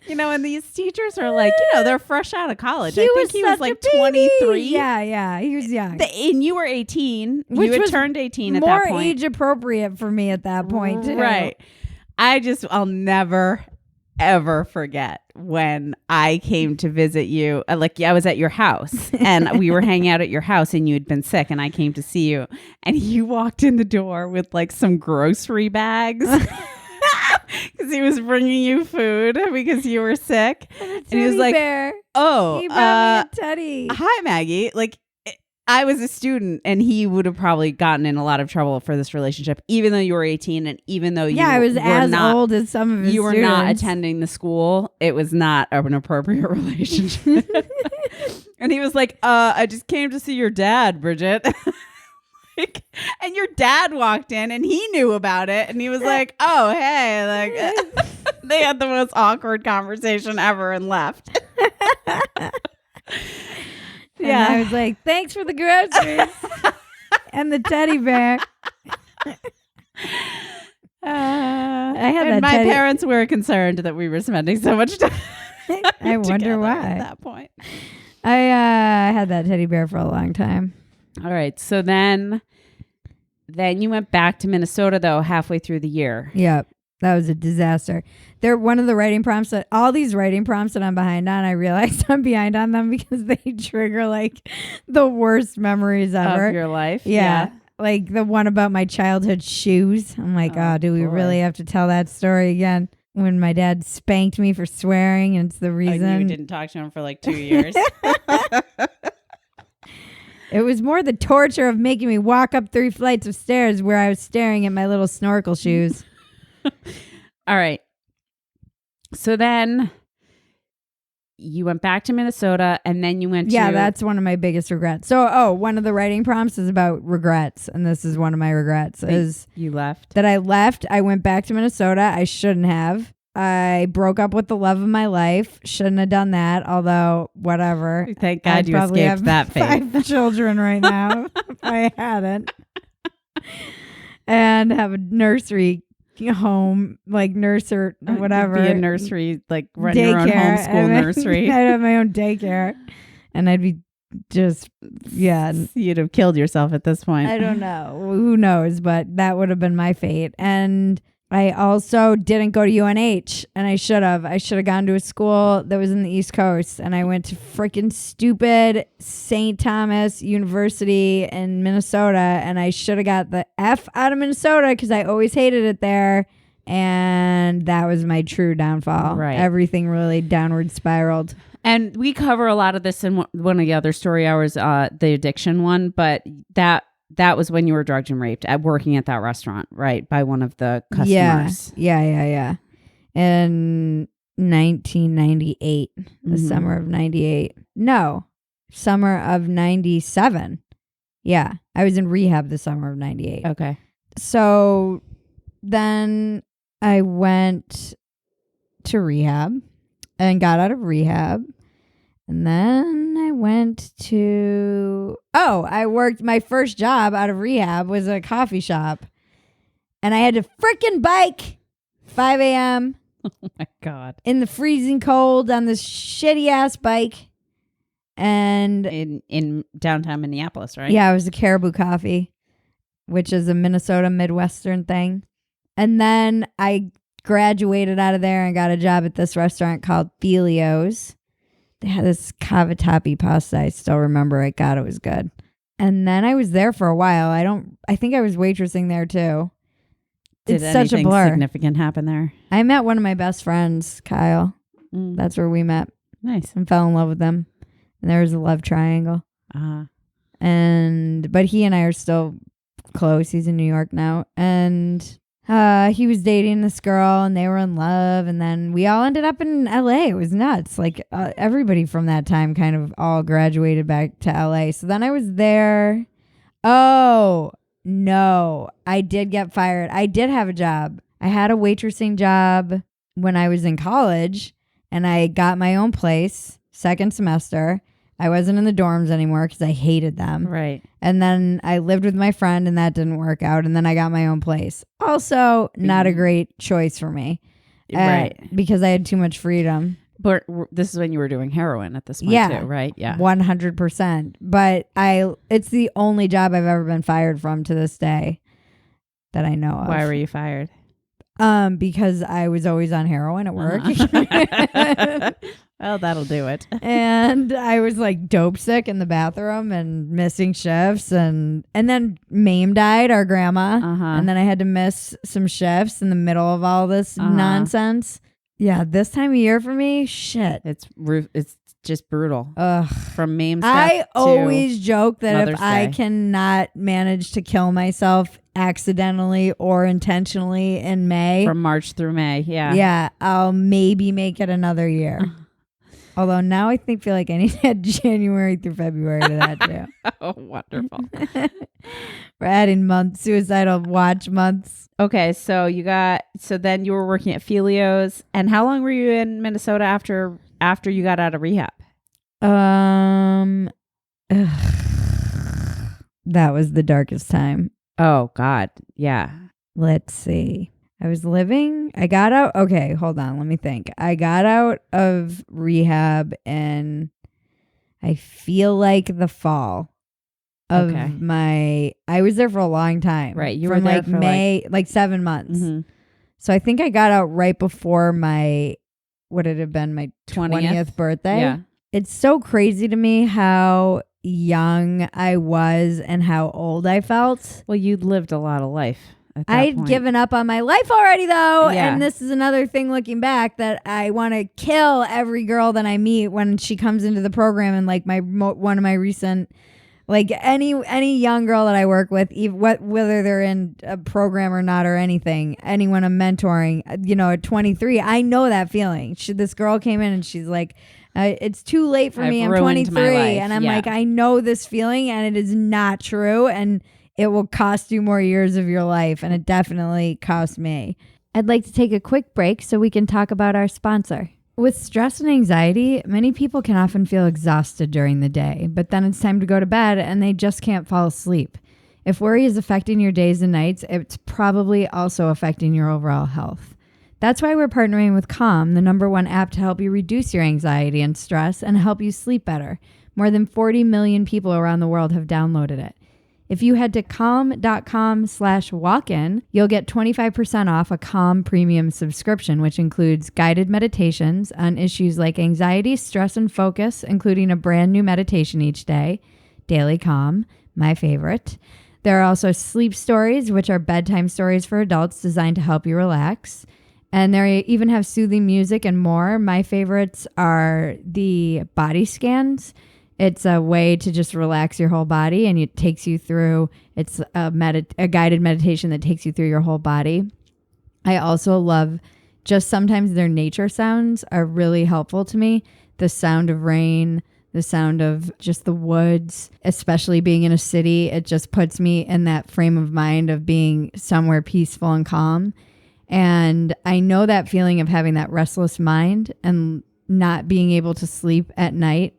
and these teachers are like, they're fresh out of college. I think he was like 23. Yeah. He was young. And you were 18. Which you was had turned 18 at that point. More age appropriate for me at that point, too. Right. I'll never, ever forget when I came to visit you. I was at your house and we were hanging out at your house, and you had been sick, and I came to see you, and you walked in the door with like some grocery bags. Because he was bringing you food because you were sick. And he was like, bear. Oh, he brought me a teddy. Hi, Maggie. Like, I was a student, and he would have probably gotten in a lot of trouble for this relationship, even though you were 18 and even though I was as old as some of his you were students. Not attending the school. It was not an appropriate relationship. And he was like, I just came to see your dad, Bridget. And your dad walked in, and he knew about it, and he was like, oh, hey, like they had the most awkward conversation ever and left. Yeah, and I was like, thanks for the groceries and the teddy bear. I had that. My parents were concerned that we were spending so much time. I wonder why at that point. I had that teddy bear for a long time. All right, so then you went back to Minnesota though halfway through the year. Yep. That was a disaster. They're one of the writing prompts all these writing prompts that I'm behind on, I realized I'm behind on them because they trigger like the worst memories ever. Of your life? Yeah. Like the one about my childhood shoes. I'm like, do we really have to tell that story again? When my dad spanked me for swearing, and it's the reason. You didn't talk to him for like 2 years. It was more the torture of making me walk up 3 flights of stairs where I was staring at my little snorkel shoes. All right. So then you went back to Minnesota, and then you went to... Yeah, that's one of my biggest regrets. So, one of the writing prompts is about regrets, and this is one of my regrets. Is you left? That I left. I went back to Minnesota. I shouldn't have. I broke up with the love of my life. Shouldn't have done that, although whatever. Thank God you escaped that fate. 5 children right now if I hadn't. And have a nursery home, like nurse or whatever. Be a nursery, like run your own homeschool nursery. I'd have my own daycare. And I'd be just, You'd have killed yourself at this point. I don't know. Who knows? But that would have been my fate. And I also didn't go to UNH, and I should have. I should have gone to a school that was in the East Coast, and I went to freaking stupid St. Thomas University in Minnesota, and I should have got the F out of Minnesota because I always hated it there, and that was my true downfall. Right. Everything really downward spiraled. And we cover a lot of this in one of the other story hours, the addiction one, but that was when you were drugged and raped at working at that restaurant, right? By one of the customers. Yeah. In 1998, the summer of 98. No, summer of 97. Yeah, I was in rehab the summer of 98. Okay. So then I went to rehab and got out of rehab. And then I went to... I worked... My first job out of rehab was a coffee shop. And I had to frickin' bike 5 a.m. Oh, my God. in the freezing cold on this shitty-ass bike. And... In downtown Minneapolis, right? Yeah, it was a Caribou Coffee, which is a Minnesota Midwestern thing. And then I graduated out of there and got a job at this restaurant called Filio's. They had this cavatappi pasta. I still remember it. God, it was good. And then I was there for a while. I think I was waitressing there too. Did it's such a blur. Significant happen there? I met one of my best friends, Kyle. That's where we met. Nice. And fell in love with him. And there was a love triangle. Uh-huh. But he and I are still close. He's in New York now. And he was dating this girl and they were in love. And then we all ended up in LA. It was nuts. Like everybody from that time kind of all graduated back to LA. So then I was there. Oh, no. I did get fired. I did have a job. I had a waitressing job when I was in college and I got my own place second semester. I wasn't in the dorms anymore because I hated them. Right. And then I lived with my friend and that didn't work out. And then I got my own place. Also, not a great choice for me. Right. Because I had too much freedom. But this is when you were doing heroin at this point too, right? Yeah. 100%. But it's the only job I've ever been fired from to this day that I know of. Why were you fired? Because I was always on heroin at work. Well, that'll do it. And I was like dope sick in the bathroom and missing shifts. And then Mame died, our grandma. And then I had to miss some shifts in the middle of all this nonsense. Yeah, this time of year for me, shit. It's just brutal. Ugh. From Mame's death I always joke that Mother's if I Day. cannot manage to kill myself accidentally or intentionally in May. From March through May, yeah. Yeah, I'll maybe make it another year. Although now I feel like I need to add January through February to that too. Oh, wonderful. We're adding months, suicidal watch months. Okay, so then you were working at Filio's. And how long were you in Minnesota after you got out of rehab? That was the darkest time. Oh, God. Yeah. Let's see. I got out. Okay, hold on. Let me think. I got out of rehab in, I feel like the fall of I was there for a long time. Right. You from were there like for May, like 7 months. Mm-hmm. So I think I got out right before my, would it have been my 20th birthday? Yeah. It's so crazy to me how young I was and how old I felt. Well, you'd lived a lot of life. I'd given up on my life already, though. Yeah. And this is another thing looking back that I want to kill every girl that I meet when she comes into the program. And like one of my recent, like any young girl that I work with, whether they're in a program or not or anything, anyone I'm mentoring, at 23, I know that feeling. This girl came in and she's like, it's too late for me. I'm 23. And I'm like, I know this feeling and it is not true. And it will cost you more years of your life, and it definitely cost me. I'd like to take a quick break so we can talk about our sponsor. With stress and anxiety, many people can often feel exhausted during the day, but then it's time to go to bed and they just can't fall asleep. If worry is affecting your days and nights, it's probably also affecting your overall health. That's why we're partnering with Calm, the #1 app to help you reduce your anxiety and stress and help you sleep better. More than 40 million people around the world have downloaded it. If you head to calm.com/walkin, you'll get 25% off a Calm premium subscription, which includes guided meditations on issues like anxiety, stress, and focus, including a brand new meditation each day, Daily Calm, my favorite. There are also sleep stories, which are bedtime stories for adults designed to help you relax. And they even have soothing music and more. My favorites are the body scans. It's a way to just relax your whole body, and it takes you through, it's a guided meditation that takes you through your whole body. I also love just sometimes their nature sounds are really helpful to me. The sound of rain, the sound of just the woods, especially being in a city, it just puts me in that frame of mind of being somewhere peaceful and calm. And I know that feeling of having that restless mind and not being able to sleep at night,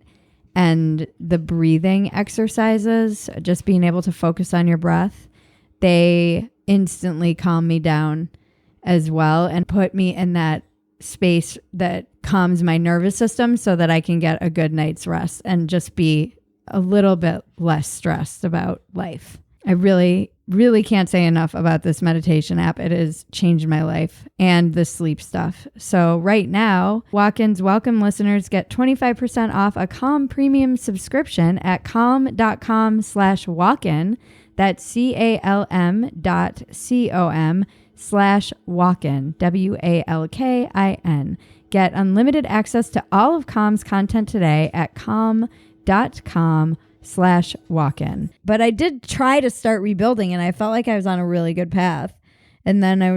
and the breathing exercises, just being able to focus on your breath, they instantly calm me down as well and put me in that space that calms my nervous system so that I can get a good night's rest and just be a little bit less stressed about life. I really, really can't say enough about this meditation app. It has changed my life and the sleep stuff. So right now, Walk-In's Welcome listeners get 25% off a Calm premium subscription at calm.com/walkin. That's calm.com/walkin, WALKIN. Get unlimited access to all of Calm's content today at calm.com/walk-in. But I did try to start rebuilding, and I felt like I was on a really good path. And then I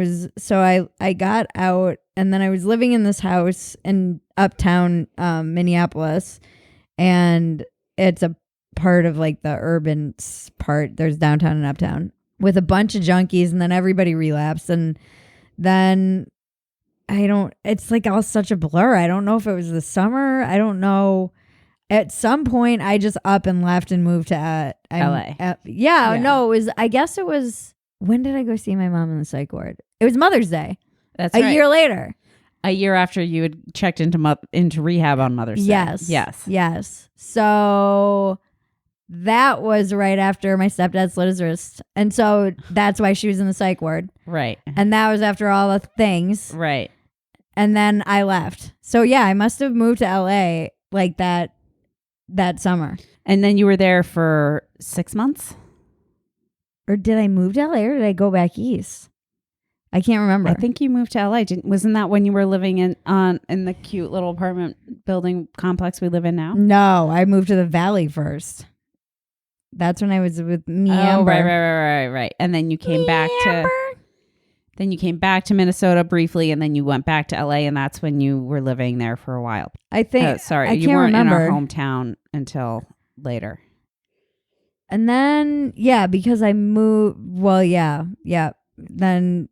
got out, and then I was living in this house in uptown Minneapolis, and it's a part of like the urban part. There's downtown and uptown with a bunch of junkies, and then everybody relapsed, and then it's like all such a blur. I don't know if it was the summer. I don't know. At some point, I just up and left and moved to LA. No, I guess it was, when did I go see my mom in the psych ward? It was Mother's Day. That's right. A year later. A year after you had checked into rehab on Mother's Day. Yes. So that was right after my stepdad slit his wrist. And so that's why she was in the psych ward. Right. And that was after all the things. Right. And then I left. So yeah, I must have moved to LA like that summer. And then you were there for 6 months? Or did I move to LA or did I go back east? I can't remember. I think you moved to LA. Wasn't that when you were living in the cute little apartment building complex we live in now? No, I moved to the Valley first. That's when I was with me. Oh, right. And then you came back to Minnesota briefly, and then you went back to LA, and that's when you were living there for a while. I think. You weren't in our hometown until later. And then, because I moved. Well, yeah. Then.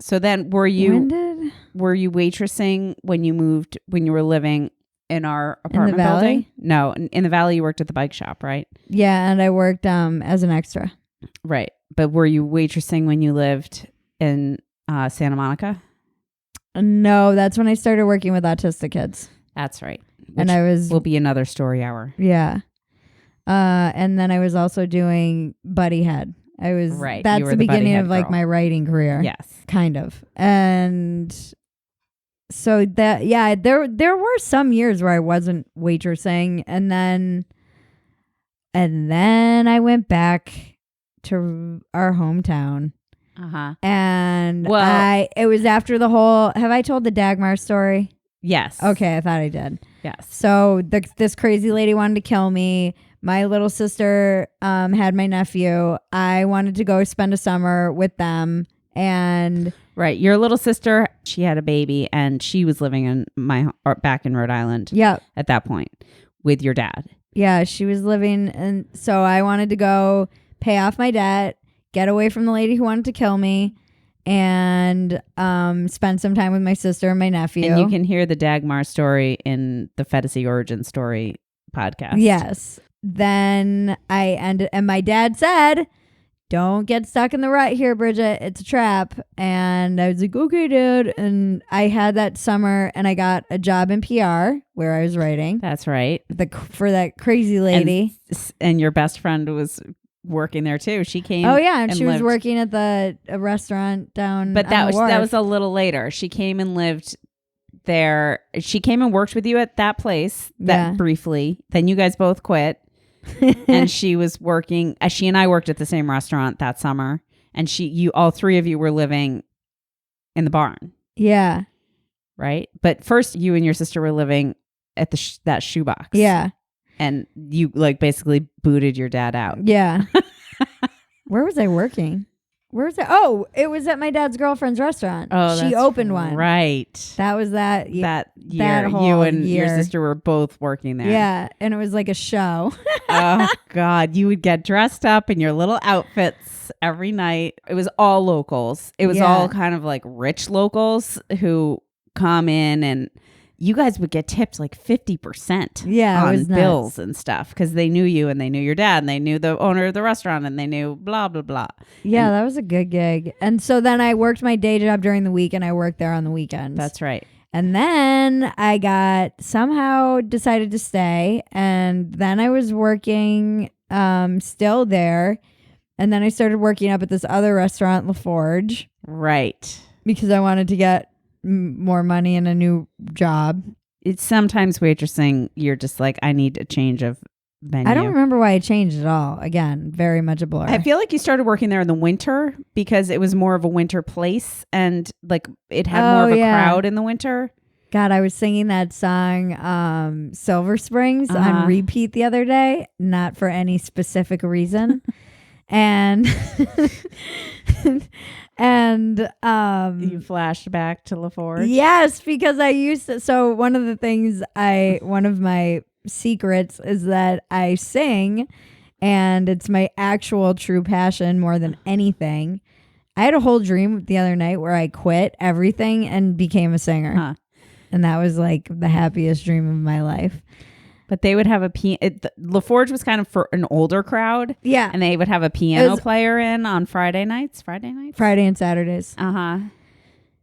So then, were you waitressing when you were living in our apartment building? No, in the Valley, you worked at the bike shop, right? Yeah, and I worked as an extra. Right, but were you waitressing when you lived in Santa Monica? No, that's when I started working with autistic kids. That's right. And will be another story hour. Yeah. And then I was also doing Buddy Head. That's the beginning of like my writing career. Yes. Kind of. And so there were some years where I wasn't waitressing, and then I went back to our hometown. Uh-huh. And it was after the whole, have I told the Dagmar story? Yes. Okay, I thought I did. Yes. So this crazy lady wanted to kill me. My little sister had my nephew. I wanted to go spend a summer with them. And right, your little sister, she had a baby, and she was living back in Rhode Island. Yeah. At that point with your dad. Yeah, she was living, and so I wanted to go pay off my debt, get away from the lady who wanted to kill me, and spend some time with my sister and my nephew. And you can hear the Dagmar story in the Fantasy Origin Story podcast. Yes. Then I ended, and my dad said, "Don't get stuck in the rut here, Bridget. It's a trap." And I was like, "Okay, Dad." And I had that summer, and I got a job in PR where I was writing. That's right. For that crazy lady. And your best friend was working there too. She came. Oh yeah, and she was working at a restaurant down. But that was a little later. She came and lived there. She came and worked with you at that place briefly. Then you guys both quit. and she was working. She and I worked at the same restaurant that summer, and all three of you were living in the barn. Yeah. Right. But first, you and your sister were living at that shoebox. Yeah. And you like basically booted your dad out. Yeah. Where was I working? Where was I? Oh, it was at my dad's girlfriend's restaurant. Oh, she opened one. Right. That was that year. whole you and year. your sister were both working there. Yeah, and it was like a show. Oh God, you would get dressed up in your little outfits every night. It was all locals. It was all kind of like rich locals who come in, and you guys would get tipped like 50% on bills and stuff because they knew you and they knew your dad and they knew the owner of the restaurant and they knew blah, blah, blah. Yeah, that was a good gig. And so then I worked my day job during the week and I worked there on the weekends. That's right. And then I somehow decided to stay, and then I was working still there. And then I started working up at this other restaurant, La Forge. Right. Because I wanted to get more money and a new job. It's sometimes waitressing, you're just like, I need a change of venue. I don't remember why I changed at all. Again, very much a blur. I feel like you started working there in the winter because it was more of a winter place and like it had more of a crowd in the winter. God, I was singing that song Silver Springs on repeat the other day, not for any specific reason. And you flashed back to La Forge. Yes, because I used to. So one of my secrets is that I sing, and it's my actual true passion more than anything. I had a whole dream the other night where I quit everything and became a singer. And that was like the happiest dream of my life. But they would have La Forge was kind of for an older crowd. Yeah. And they would have a piano player in on Friday and Saturdays.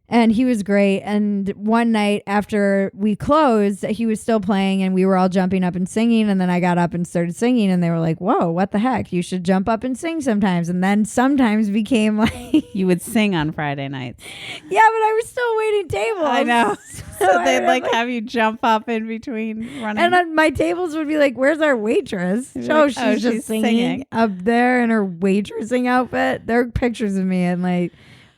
And he was great. And one night after we closed, he was still playing and we were all jumping up and singing. And then I got up and started singing and they were like, whoa, what the heck? You should jump up and sing sometimes. And then sometimes became like... You would sing on Friday nights. Yeah, but I was still waiting tables. I know. So they'd have you jump up in between running. And on my tables would be like, where's our waitress? Oh, she's just singing up there in her waitressing outfit. There are pictures of me in like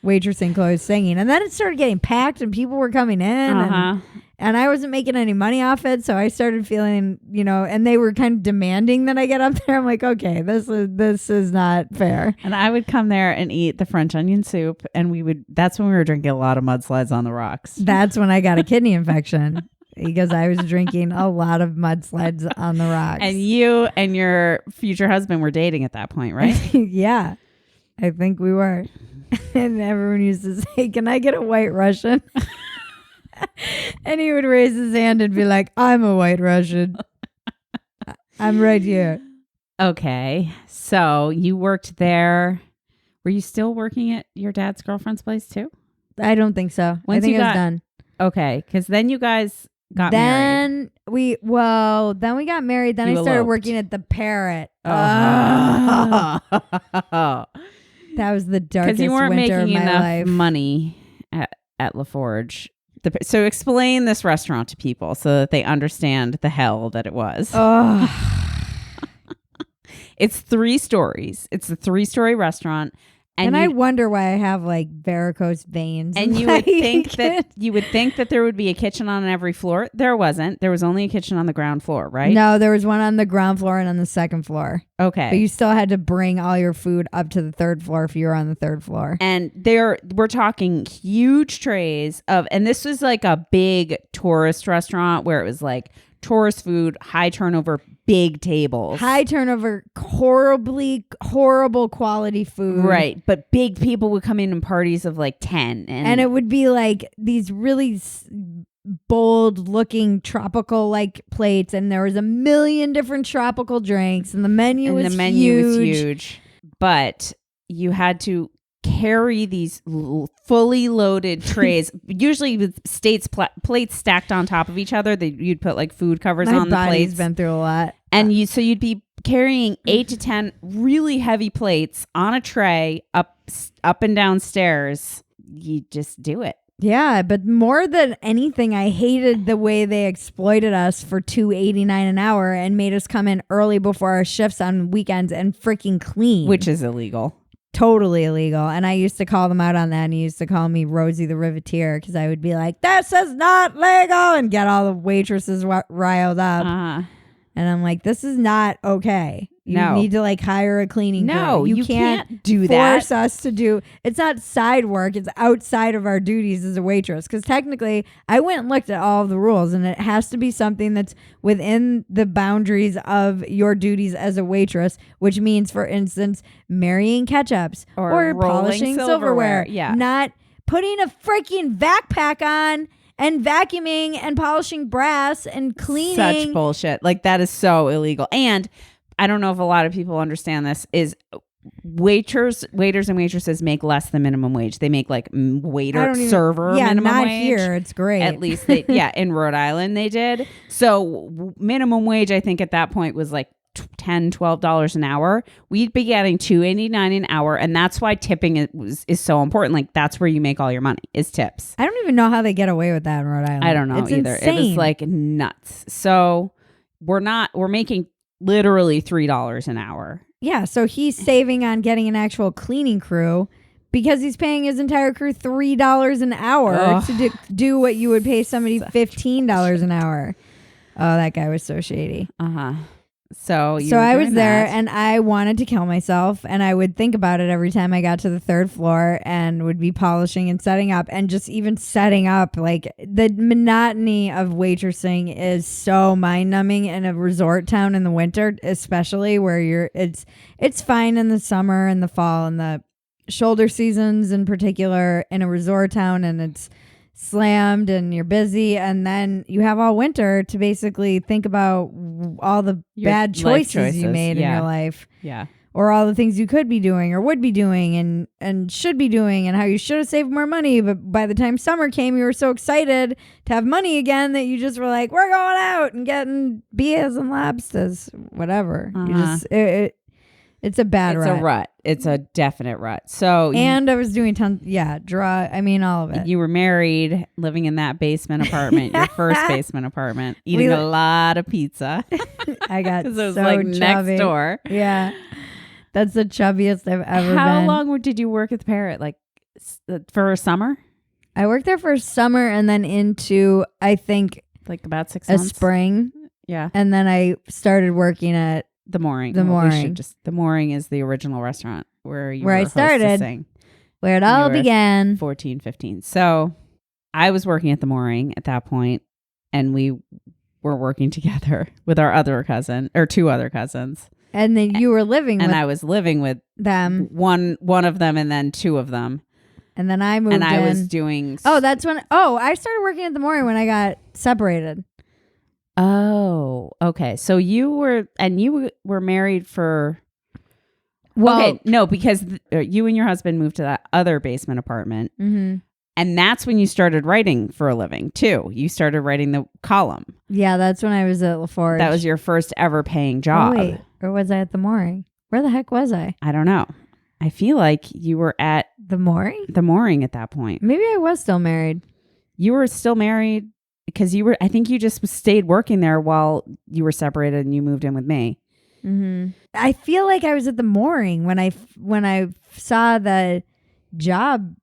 waitressing clothes singing. And then it started getting packed and people were coming in. And I wasn't making any money off it. So I started feeling, and they were kind of demanding that I get up there. I'm like, okay, this is not fair. And I would come there and eat the French onion soup. And that's when we were drinking a lot of mudslides on the rocks. That's when I got a kidney infection. Because I was drinking a lot of mudslides on the rocks. And you and your future husband were dating at that point, right? Yeah, I think we were. And everyone used to say, can I get a white Russian? And he would raise his hand and be like, I'm a white Russian. I'm right here. Okay. So you worked there. Were you still working at your dad's girlfriend's place too? I don't think so. I think it was done. Okay. Because then you guys got married. Then we got married. Then I started working at the Parrot. Oh. That was the darkest winter of my life. Because you weren't making enough money at La Forge. So explain this restaurant to people so that they understand the hell that it was. It's 3 stories. It's a 3-story restaurant. And I wonder why I have like varicose veins. And you would think that there would be a kitchen on every floor. There wasn't. There was only a kitchen on the ground floor, right? No, there was one on the ground floor and on the second floor. Okay. But you still had to bring all your food up to the 3rd floor if you were on the 3rd floor. And we're talking huge trays and this was like a big tourist restaurant where it was like tourist food, high turnover, big tables. High turnover, horrible quality food. Right. But big people would come in parties of like 10. And it would be like these really bold looking tropical like plates. And there was a million different tropical drinks. And the menu was huge. But you had to carry these fully loaded trays, usually with plates stacked on top of each other. You'd put like food covers on the plates. My body's been through a lot. And so you'd be carrying 8 to 10 really heavy plates on a tray up and down stairs. You just do it. Yeah, but more than anything, I hated the way they exploited us for $2.89 an hour and made us come in early before our shifts on weekends and freaking clean. Which is illegal. Totally illegal. And I used to call them out on that, and he used to call me Rosie the Riveteer because I would be like, this is not legal, and get all the waitresses riled up. And I'm like, this is not okay. You need to like hire a cleaning crew. No, you can't do force that. us to do. It's not side work. It's outside of our duties as a waitress. Because technically, I went and looked at all of the rules, and it has to be something that's within the boundaries of your duties as a waitress, which means, for instance, marrying ketchups or polishing silverware. Yeah. Not putting a freaking backpack on and vacuuming and polishing brass and cleaning. Such bullshit. Like, that is so illegal. And I don't know if a lot of people understand this, is waiters and waitresses make less than minimum wage. They make like server minimum not wage. Here. It's great. At least in Rhode Island they did. So minimum wage, I think at that point was like $10-12 an hour. We'd be getting $2.89 an hour, and that's why tipping is so important. Like, that's where you make all your money, is tips. I don't even know how they get away with that in Rhode Island. I don't know it's either. Insane. It was like nuts. So we're making literally $3 an hour. Yeah, so he's saving on getting an actual cleaning crew because he's paying his entire crew $3 an hour to do what you would pay somebody $15 an hour. Oh, that guy was so shady. So I was there and I wanted to kill myself, and I would think about it every time I got to the third floor and would be polishing and setting up, and just even setting up, like, the monotony of waitressing is so mind numbing in a resort town in the winter, especially where it's fine in the summer and the fall and the shoulder seasons in particular in a resort town, and it's slammed and you're busy, and then you have all winter to basically think about all the bad choices you made in your life, or all the things you could be doing or would be doing and should be doing, and how you should have saved more money, but by the time summer came you were so excited to have money again that you just were like, we're going out and getting beers and lobsters, whatever. It's a bad rut. It's a rut. It's a definite rut. So, and I was doing tons, all of it. You were married, living in that basement apartment, your first basement apartment, eating a lot of pizza. I got because it was so like chubby. next door. Yeah, that's the chubbiest I've ever been. How long did you work at the Parrot? Like for a summer? I worked there for a summer, and then into, I think, like about 6 months. A spring. Yeah, and then I started working at The Mooring. The Mooring. The Mooring is the original restaurant where I started, where it all began. 14, 15. So I was working at The Mooring at that point, and we were working together with our other cousin, or two other cousins. And then you were living with I was living with them. One of them, and then two of them. And then I moved in. And I was doing... I started working at The Mooring when I got separated. Oh, okay. So you were married for... Well, okay, no, because you and your husband moved to that other basement apartment. Mm-hmm. And that's when you started writing for a living, too. You started writing the column. Yeah, that's when I was at LaForge. That was your first ever paying job. Oh, wait, or was I at The Mooring? Where the heck was I? I don't know. I feel like you were at... The Mooring? The Mooring at that point. Maybe I was still married. You were still married because I think you just stayed working there while you were separated and you moved in with me. Mm-hmm. I feel like I was at The Mooring when I saw the job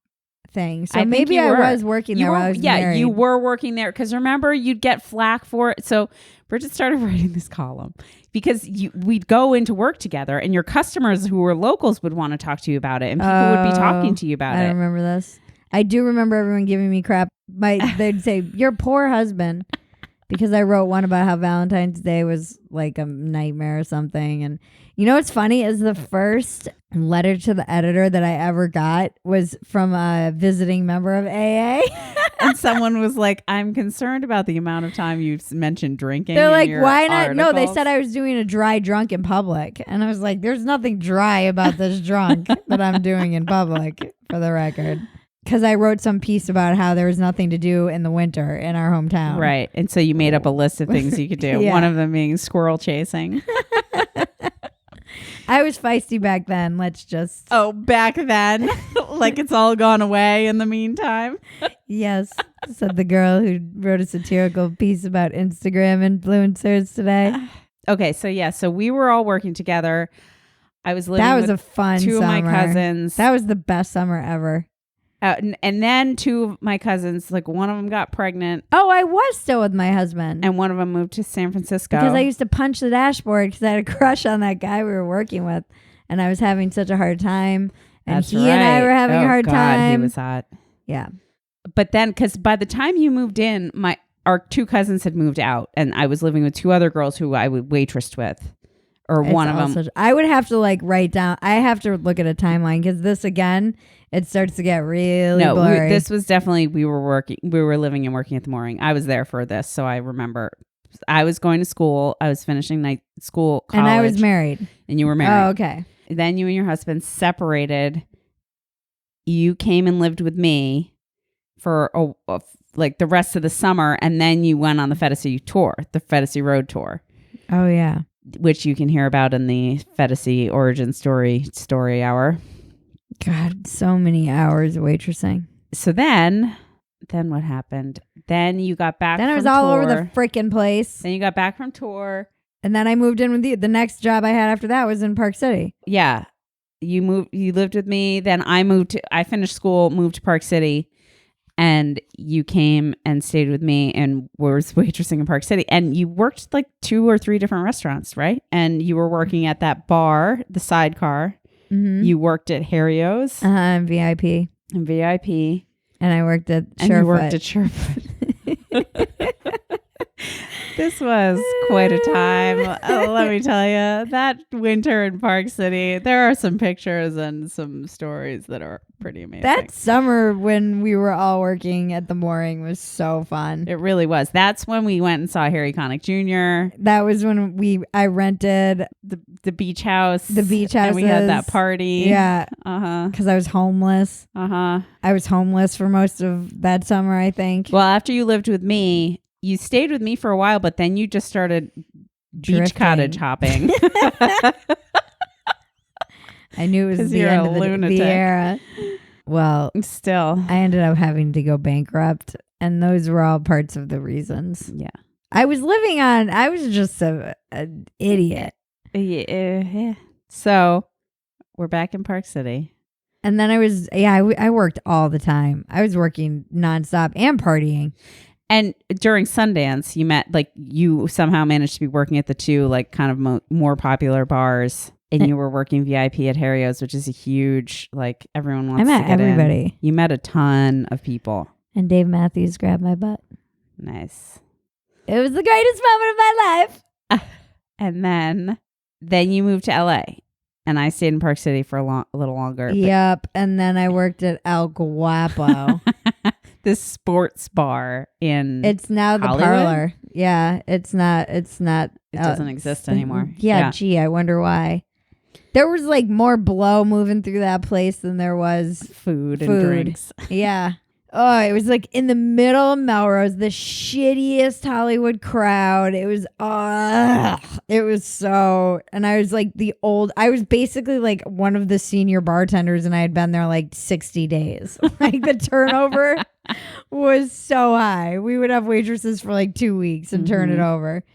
thing. So maybe I was working there while I was married. You were working there because remember you'd get flack for it. So Bridget started writing this column because we'd go into work together and your customers who were locals would want to talk to you about it and people would be talking to you about it. I remember this. I do remember everyone giving me crap. They'd say, your poor husband. Because I wrote one about how Valentine's Day was like a nightmare or something. And you know what's funny is the first letter to the editor that I ever got was from a visiting member of AA. And someone was like, I'm concerned about the amount of time you've mentioned drinking. They're like, why not? Articles. No, they said I was doing a dry drunk in public. And I was like, there's nothing dry about this drunk that I'm doing in public, for the record. Because I wrote some piece about how there was nothing to do in the winter in our hometown. Right. And so you made up a list of things you could do. Yeah. One of them being squirrel chasing. I was feisty back then. Let's just. Oh, back then? Like it's all gone away in the meantime? Yes, said the girl who wrote a satirical piece about Instagram influencers today. Okay, so we were all working together. I was living That was with a fun two summer. of my cousins. That was the best summer ever. And then two of my cousins, like one of them got pregnant. Oh, I was still with my husband. And one of them moved to San Francisco. Because I used to punch the dashboard because I had a crush on that guy we were working with. And I was having such a hard time. And That's he and I were having a hard time. He was hot. Yeah. But then, because by the time you moved in, our two cousins had moved out. And I was living with two other girls who I would waitressed with. Or one of them. I would have to write down. I have to look at a timeline because this again, it starts to get really blurry. This was definitely, we were living and working at the Mooring. I was there for this. So I remember I was going to school. I was finishing night school, college. And I was married. And you were married. Oh, okay. Then you and your husband separated. You came and lived with me for the rest of the summer. And then you went on the PHETASY tour, the PHETASY road tour. Oh, yeah. Which you can hear about in the PHETASY origin story hour. God, so many hours of waitressing. So then what happened? Then you got back Then from I was all tour. over the freaking place. Then you got back from tour. And then I moved in with you. The next job I had after that was in Park City. Yeah. You lived with me. Then I finished school, moved to Park City. And you came and stayed with me and was waitressing in Park City. And you worked 2 or 3 different restaurants, right? And you were working at that bar, the Sidecar. Mm-hmm. You worked at Harrio's. VIP. And VIP. And I worked at Surefoot. And you worked at Surefoot. This was quite a time. Let me tell you, that winter in Park City, there are some pictures and some stories that are pretty amazing. That summer when we were all working at the Mooring was so fun. It really was. That's when we went and saw Harry Connick Jr. That was when I rented the beach house. The beach house. And we had that party. Yeah. Uh-huh. Because I was homeless. Uh-huh. I was homeless for most of that summer, I think. Well, after you lived with me, you stayed with me for a while, but then you just started beach cottage hopping. I knew it was the end of the era. Well, still, I ended up having to go bankrupt, and those were all parts of the reasons. Yeah. I was just an idiot. Yeah. So we're back in Park City. And then I worked all the time. I was working nonstop and partying. And during Sundance, you somehow managed to be working at the two kind of more popular bars, and you were working VIP at Harrio's, which is a huge everyone wants. I met everybody. In. You met a ton of people, and Dave Matthews grabbed my butt. Nice. It was the greatest moment of my life. And then you moved to LA, and I stayed in Park City for a little longer. Yep, and then I worked at El Guapo. This sports bar in It's now the Hollywood? Parlor. Yeah, it's not. It doesn't exist anymore. Yeah, gee, I wonder why. There was more blow moving through that place than there was food and drinks. Yeah. Oh, it was in the middle of Melrose, the shittiest Hollywood crowd. It was so, and I was I was basically one of the senior bartenders, and I had been there 60 days. The turnover was so high. We would have waitresses for 2 weeks and turn it over.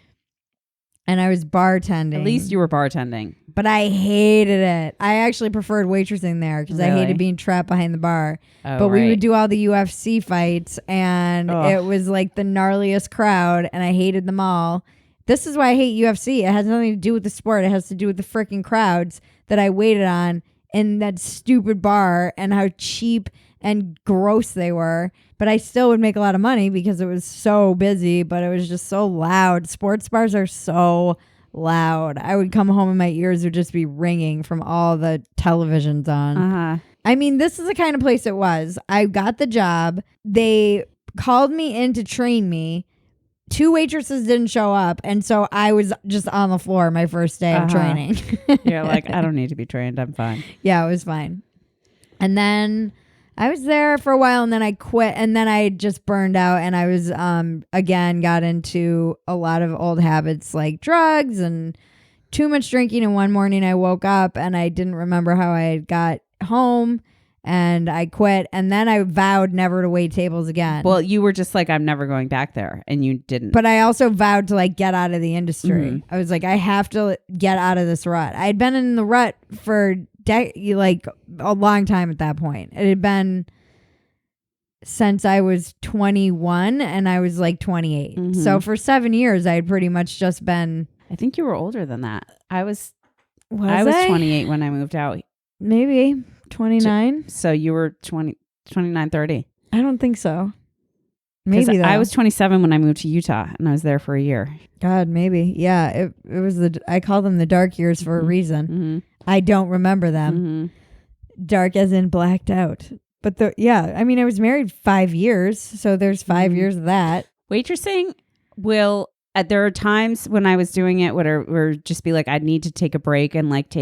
And I was bartending. At least you were bartending. But I hated it. I actually preferred waitressing there because I hated being trapped behind the bar. Oh, but we would do all the UFC fights, and it was the gnarliest crowd, and I hated them all. This is why I hate UFC. It has nothing to do with the sport. It has to do with the freaking crowds that I waited on in that stupid bar and how cheap and gross they were. But I still would make a lot of money because it was so busy, but it was just so loud. Sports bars are so loud. I would come home and my ears would just be ringing from all the televisions on. Uh-huh. I mean, this is the kind of place it was. I got the job. They called me in to train me. 2 waitresses didn't show up, and so I was just on the floor my first day of training. You're I don't need to be trained. I'm fine. Yeah, it was fine. And then I was there for a while, and then I quit, and then I just burned out, and I was again got into a lot of old habits like drugs and too much drinking, and one morning I woke up and I didn't remember how I got home, and I quit, and then I vowed never to wait tables again. Well, you were just like, I'm never going back there, and you didn't. But I also vowed to like get out of the industry. Mm-hmm. I was like, I have to get out of this rut. I'd been in the rut for like a long time at that point. It had been since I was 21 and I was like 28. Mm-hmm. So for 7 years, I had pretty much just been. I think you were older than that. I was I 28 when I moved out. Maybe 29. So you were 29, 30. I don't think so. Maybe though. I was 27 when I moved to Utah, and I was there for a year. God, maybe. Yeah, it was I call them the dark years for a reason. Mm-hmm. I don't remember them. Mm-hmm. Dark as in blacked out. But I mean, I was married 5 years, so there's 5 years of that. Waitressing will. There are times when I was doing it where just be like, I'd need to take a break and like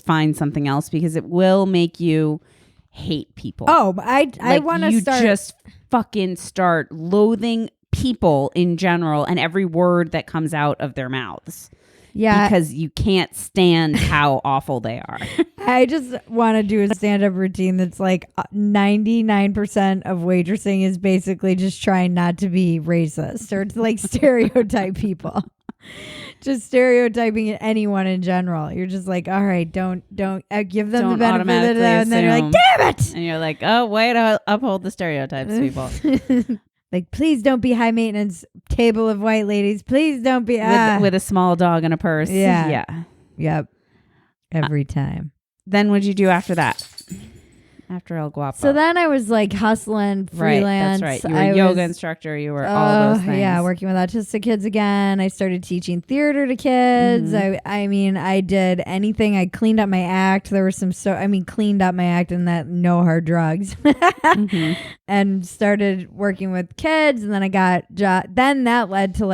find something else, because it will make you hate people. Oh, I want to start. You just fucking start loathing people in general and every word that comes out of their mouths. Yeah. Because you can't stand how awful they are. I just want to do a stand-up routine that's like 99% of waitressing is basically just trying not to be racist or to like stereotype people. Just stereotyping anyone in general. You're just like, all right, don't give them the benefit of the doubt, and then you're like, damn it! And you're like, oh, way to uphold the stereotypes, people. Like, please don't be high maintenance table of white ladies. Please don't be with a small dog and a purse. Yeah. Yep. Every time. Then what'd you do after that? After El Guapo. So then I was like hustling, freelance. Right, that's right. You were a yoga instructor. You were all those things. Yeah, working with autistic kids again. I started teaching theater to kids. Mm-hmm. I mean, I did anything. I cleaned up my act. There was cleaned up my act and that no hard drugs. Mm-hmm. And started working with kids. And then I got then that led to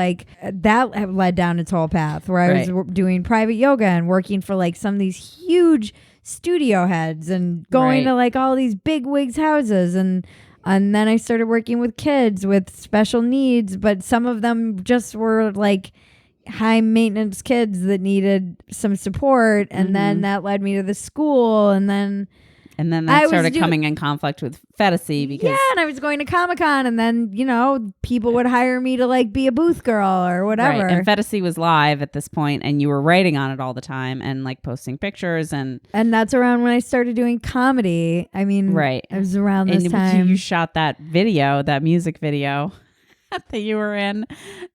that led down its whole path where I was doing private yoga and working for like some of these huge studio heads and going to like all these big wigs houses, and then I started working with kids with special needs, but some of them just were like high maintenance kids that needed some support, and then that led me to the school, and then that started coming in conflict with PHETASY because and I was going to Comic-Con, and then people would hire me to like be a booth girl or whatever. Right. And PHETASY was live at this point, and you were writing on it all the time and like posting pictures, and that's around when I started doing comedy. I mean, it was around this time. You shot that music video that you were in,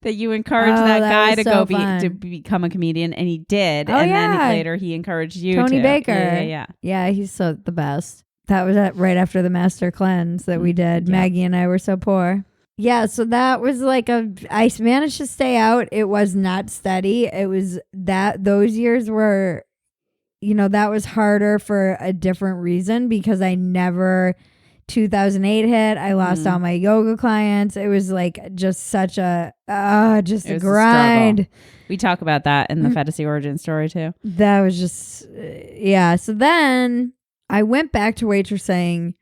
that you encouraged that guy to to become a comedian, and he did. Then later he encouraged you Tony to. Baker. Yeah, he's so the best. That was right after the master cleanse that we did. Maggie and I were so poor. Yeah, so that was like I managed to stay out. It was not steady. It was those years were, that was harder for a different reason, because I never 2008 hit. I lost all my yoga clients. It was like just such a grind. We talk about that in the PHETASY origin story too. That was just So then I went back to waitressing.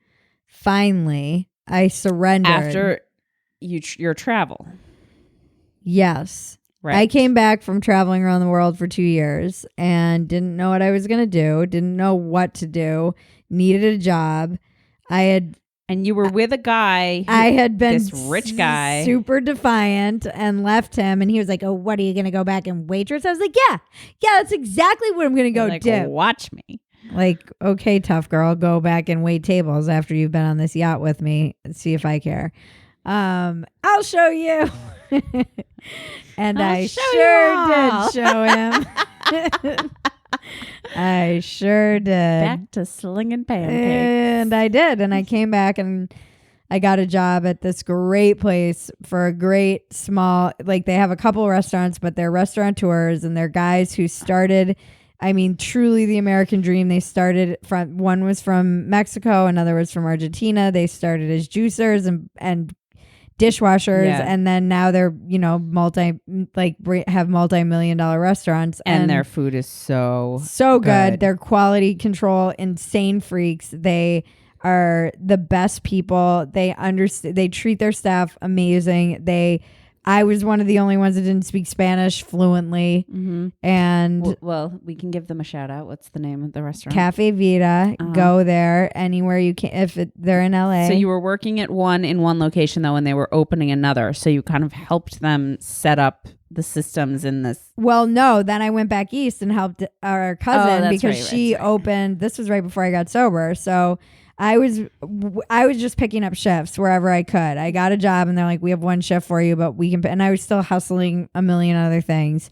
Finally, I surrendered after your travel. Yes. Right. I came back from traveling around the world for 2 years and didn't know what I was going to do. Didn't know what to do. Needed a job. And you were with a guy. I had been this rich guy, super defiant, and left him. And he was like, "Oh, what are you going to go back and waitress?" I was like, "Yeah, that's exactly what I'm going to go do. Watch me." Like, okay, tough girl, go back and wait tables after you've been on this yacht with me. See if I care. I'll show you. And I sure did show him. I sure did. Back to slinging pancakes. And I did. And I came back and I got a job at this great place for a great small, like they have a couple of restaurants, but they're restaurateurs and they're guys who started, I mean, truly the American dream. They started from, one was from Mexico, another was from Argentina. They started as juicers and dishwashers, and then now they're have multi-million-dollar restaurants, and their food is so good. Their quality control, insane freaks. They are the best people. They understand. They treat their staff amazing. They I was one of the only ones that didn't speak Spanish fluently. Mm-hmm. And well, we can give them a shout out. What's the name of the restaurant? Cafe Vita. Go there anywhere you can. They're in LA. So you were working at one location though, and they were opening another. So you kind of helped them set up the systems in this. Well, no. Then I went back east and helped our cousin because she opened. This was right before I got sober. So I was just picking up shifts wherever I could. I got a job and they're like, we have one shift for you, but we can. And I was still hustling a million other things.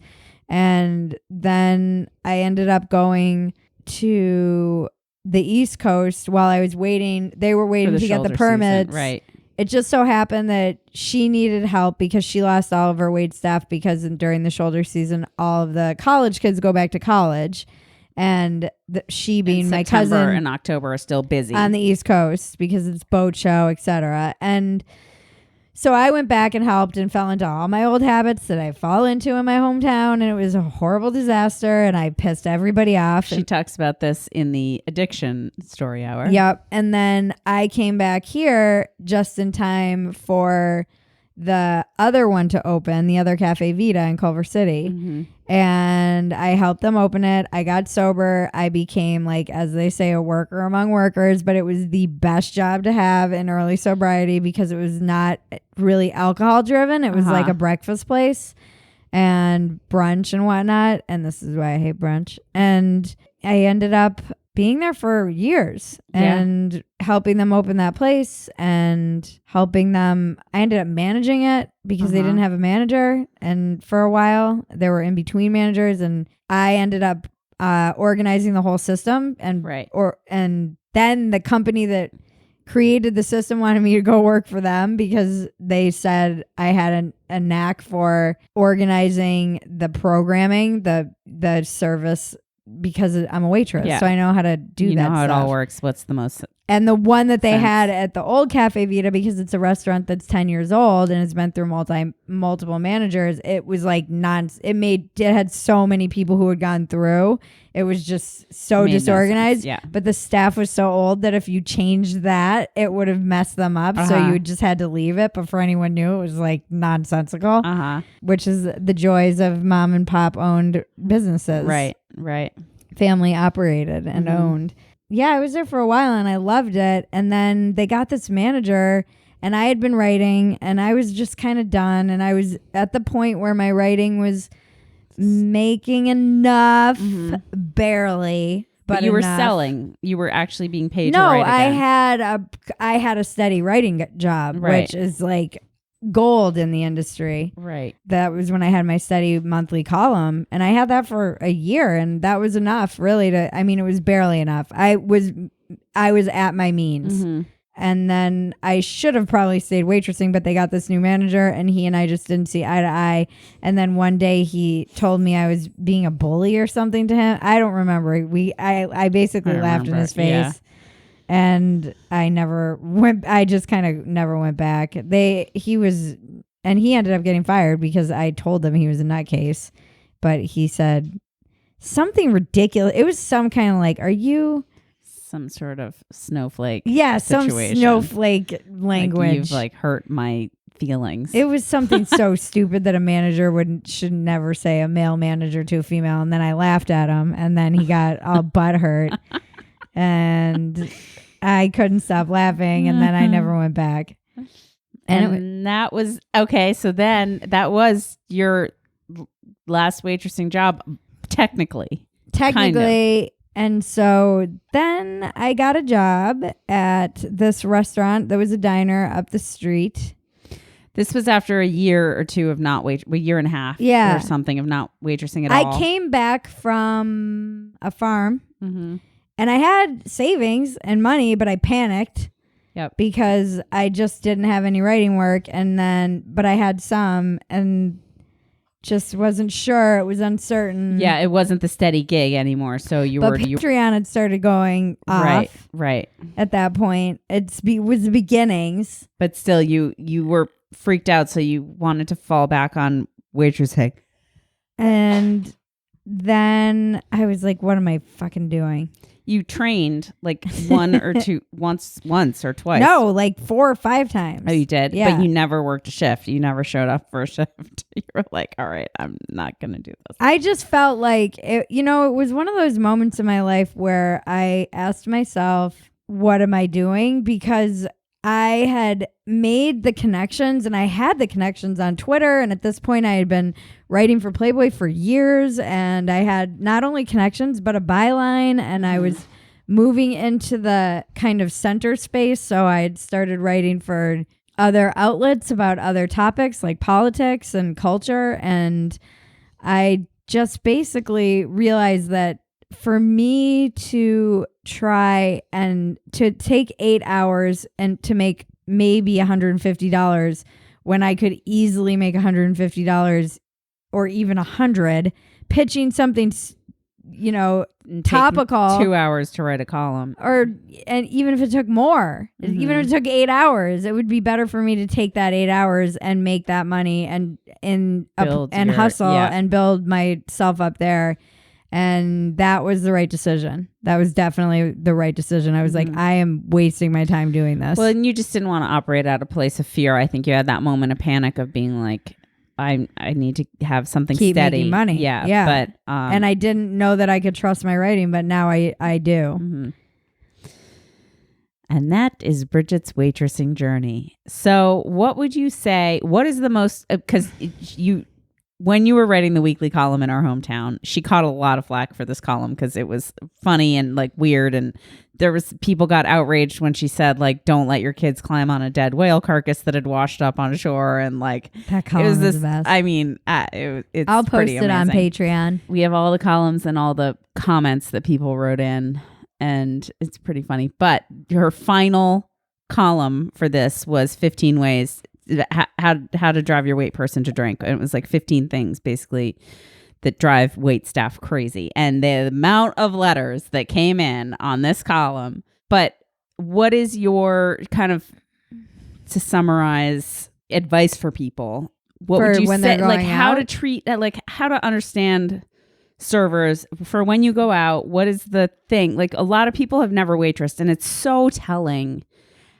And then I ended up going to the East Coast while I was waiting. They were waiting to get the permits. Season. Right. It just so happened that she needed help because she lost all of her wait staff because during the shoulder season, all of the college kids go back to college. And she being my cousin, September and October are still busy on the East Coast because it's boat show, etc. And so I went back and helped and fell into all my old habits that I fall into in my hometown, and it was a horrible disaster. And I pissed everybody off. She talks about this in the addiction story hour. Yep. And then I came back here just in time for the other one to open, the other Cafe Vita in Culver City. Mm-hmm. And I helped them open it. I got sober. I became, like, as they say, a worker among workers, but it was the best job to have in early sobriety because it was not really alcohol driven. It was like a breakfast place and brunch and whatnot. And this is why I hate brunch. And I ended up being there for years and helping them open that place and helping them. I ended up managing it because they didn't have a manager. And for a while, there were in between managers. And I ended up organizing the whole system. And and then the company that created the system wanted me to go work for them because they said I had a knack for organizing the programming, the service, because I'm a waitress, so I know how to do that. You know how it all works. What's the most? And the one that they had at the old Cafe Vita, because it's a restaurant that's 10 years old and it's been through multiple managers, it was like it had so many people who had gone through. It was just so disorganized. Yeah. But the staff was so old that if you changed that, it would have messed them up. So you just had to leave it. But for anyone new, it was like nonsensical, which is the joys of mom and pop owned businesses. Right. Family operated and owned. Yeah, I was there for a while and I loved it. And then they got this manager and I had been writing and I was just kind of done. And I was at the point where my writing was making enough, barely. But you were enough. selling. You were actually being paid to write again. I had a steady writing job, which is like gold in the industry. Right. That was when I had my steady monthly column, and I had that for a year, and that was enough really it was barely enough. I was at my means. And then I should have probably stayed waitressing, but they got this new manager and he and I just didn't see eye to eye. And then one day he told me I was being a bully or something to him. I don't remember. I basically laughed in his face and I just kind of never went back. He ended up getting fired because I told him he was a nutcase, but he said something ridiculous. It was some kind of like, are you some sort of snowflake? Yeah, situation. Some snowflake language. Like you've like hurt my feelings. It was something so stupid that a manager should never say, a male manager to a female. And then I laughed at him, and then he got all butthurt, and I couldn't stop laughing, and then I never went back. And that was okay. So then that was your last waitressing job, technically. Kind of. And so then I got a job at this restaurant that was a diner up the street. This was after a year or two of not a year and a half or something of not waitressing at all. I came back from a farm and I had savings and money, but I panicked because I just didn't have any writing work. But I had some and just wasn't sure. It was uncertain. Yeah, it wasn't the steady gig anymore. So Patreon had started going off. Right. At that point, it was the beginnings. But still, you were freaked out, so you wanted to fall back on waitressing. And then I was like, "What am I fucking doing?" you trained like once or twice. No, like 4 or 5 times. Oh, you did? Yeah. But you never worked a shift. You never showed up for a shift. You were like, all right, I'm not going to do this. I just felt like, it was one of those moments in my life where I asked myself, what am I doing? Because I had made the connections, and I had the connections on Twitter. And at this point, I had been writing for Playboy for years. And I had not only connections, but a byline. And I was moving into the kind of center space. So I had started writing for other outlets about other topics like politics and culture. And I just basically realized that for me to try and to take 8 hours and to make maybe $150 when I could easily make $150 or even $100, pitching something, topical. 2 hours to write a column. And even if it took more, even if it took 8 hours, it would be better for me to take that 8 hours and make that money and hustle and build myself up there. And that was the right decision. That was definitely the right decision. I was like, I am wasting my time doing this. Well, and you just didn't want to operate out of a place of fear. I think you had that moment of panic of being like, I need to have something Keep steady. Making money. Yeah. But and I didn't know that I could trust my writing, but now I do. Mm-hmm. And that is Bridget's waitressing journey. So what would you say, what is the most, because when you were writing the weekly column in our hometown, she caught a lot of flack for this column because it was funny and like weird. And people got outraged when she said like, don't let your kids climb on a dead whale carcass that had washed up on shore. And like, that column is the best. I mean, it's I'll post it amazing. on Patreon. We have all the columns and all the comments that people wrote in, and it's pretty funny. But her final column for this was 15 ways how to drive your wait person to drink. And it was like 15 things basically that drive wait staff crazy. And the amount of letters that came in on this column. But what is your kind of, to summarize, advice for people? What would you say? Like how to treat, like how to understand servers for when you go out? What is the thing? Like a lot of people have never waitressed, and it's so telling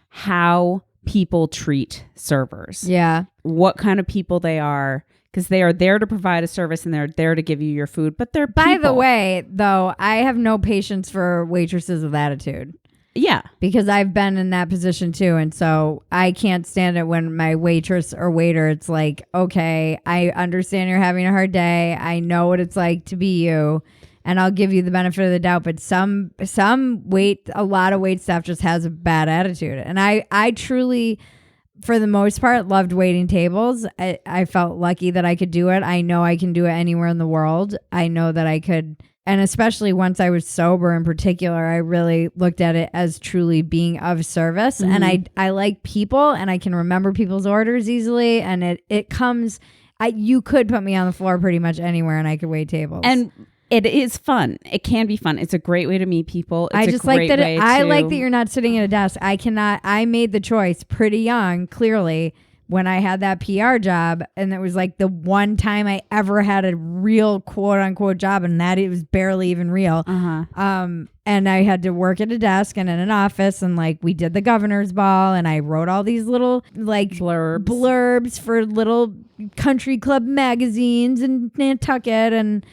how people treat servers. Yeah. What kind of people they are, because they are there to provide a service and they're there to give you your food, but they're people. By the way, though, I have no patience for waitresses with attitude. Yeah. Because I've been in that position too. And so I can't stand it when my waitress or waiter, it's like, okay, I understand you're having a hard day. I know what it's like to be you. And I'll give you the benefit of the doubt, but a lot of wait staff just has a bad attitude. And I truly, for the most part, loved waiting tables. I felt lucky that I could do it. I know I can do it anywhere in the world. I know that I could, and especially once I was sober in particular, I really looked at it as truly being of service. And I like people, and I can remember people's orders easily. And it comes, you could put me on the floor pretty much anywhere and I could wait tables. And it is fun. It can be fun. It's a great way to meet people. I like that you're not sitting at a desk. I made the choice pretty young, clearly, when I had that PR job. And it was like the one time I ever had a real quote unquote job, and that it was barely even real. And I had to work at a desk and in an office, and like we did the governor's ball, and I wrote all these little like blurbs for little country club magazines in Nantucket, and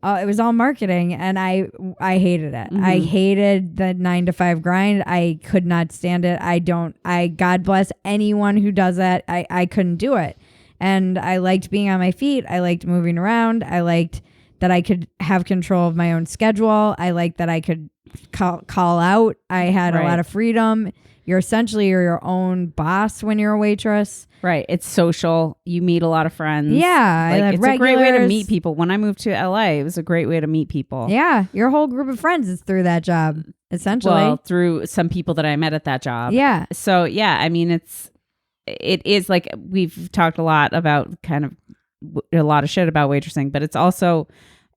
it was all marketing, and I hated it. I hated the 9-to-5 grind. I could not stand it. God bless anyone who does that. I couldn't do it. And I liked being on my feet. I liked moving around. I liked that I could have control of my own schedule. I liked that I could call out. I had a lot of freedom. You're essentially your own boss when you're a waitress. Right. It's social. You meet a lot of friends. Yeah. It's a great way to meet people. When I moved to LA, it was a great way to meet people. Yeah. Your whole group of friends is through that job, essentially. Well, through some people that I met at that job. Yeah. So, yeah, I mean, it is like we've talked a lot about kind of a lot of shit about waitressing, but it's also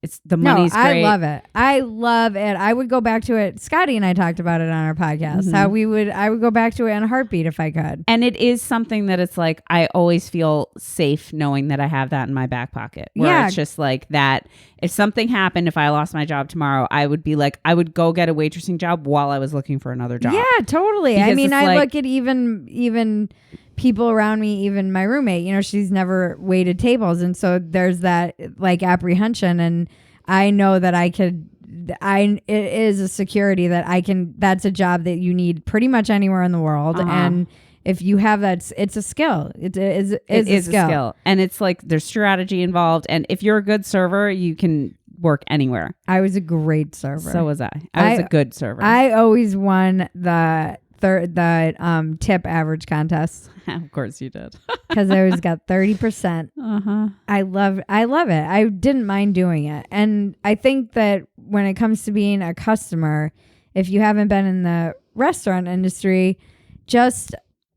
It's the money's great. I love it. I love it. I would go back to it. Scotty and I talked about it on our podcast. How I would go back to it in a heartbeat if I could. And it is something that it's like I always feel safe knowing that I have that in my back pocket. Where it's just like that. If something happened, if I lost my job tomorrow, I would be like, I would go get a waitressing job while I was looking for another job. Yeah, totally. Because I mean, I like, look at even people around me, even my roommate, she's never waited tables. And so there's that like apprehension. And I know that it is a security that that's a job that you need pretty much anywhere in the world. And if you have that, it's a skill. It is a skill. And it's like there's strategy involved. And if you're a good server, you can work anywhere. I was a great server. So was I. I was a good server. I always won the tip average contest. Of course you did. Because I always got 30%. I love it. I didn't mind doing it. And I think that when it comes to being a customer, if you haven't been in the restaurant industry, just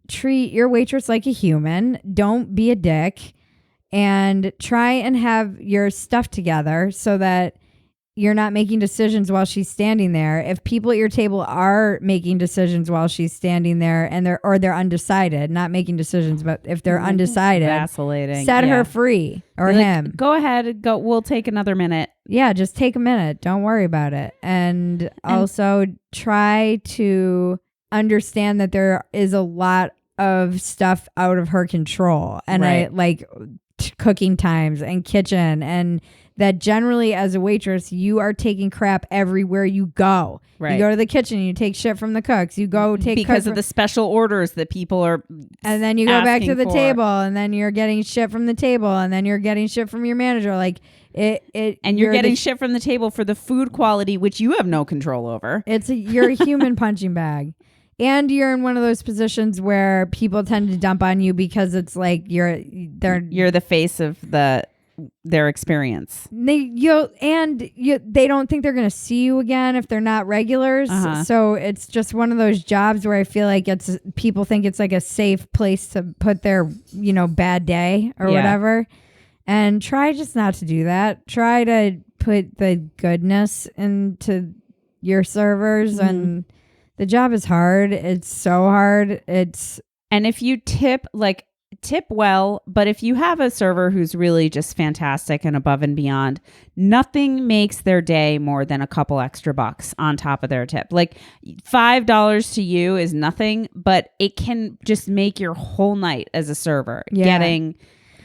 treat your waitress like a human. Don't be a dick. And try and have your stuff together so that you're not making decisions while she's standing there. If people at your table are making decisions while she's standing there and they're undecided, not making decisions, but if they're undecided, vacillating, set her free or him. Go ahead, go. We'll take another minute. Yeah, just take a minute. Don't worry about it. And also try to understand that there is a lot of stuff out of her control. And I like cooking times and kitchen, and that generally as a waitress, you are taking crap everywhere you go. Right. You go to the kitchen, you take shit from the cooks. You go take because of the special orders that people are, and then you go back to the table, and then you're getting shit from the table, and then you're getting shit from your manager. Like and you're getting shit from the table for the food quality, which you have no control over. You're a human punching bag. And you're in one of those positions where people tend to dump on you because it's like you're the face of their experience. They don't think they're going to see you again if they're not regulars. So it's just one of those jobs where I feel like people think it's like a safe place to put their, bad day or whatever. And try just not to do that. Try to put the goodness into your servers and the job is hard. It's so hard. And if you tip well, but if you have a server who's really just fantastic and above and beyond, nothing makes their day more than a couple extra bucks on top of their tip. Like $5 to you is nothing, but it can just make your whole night as a server getting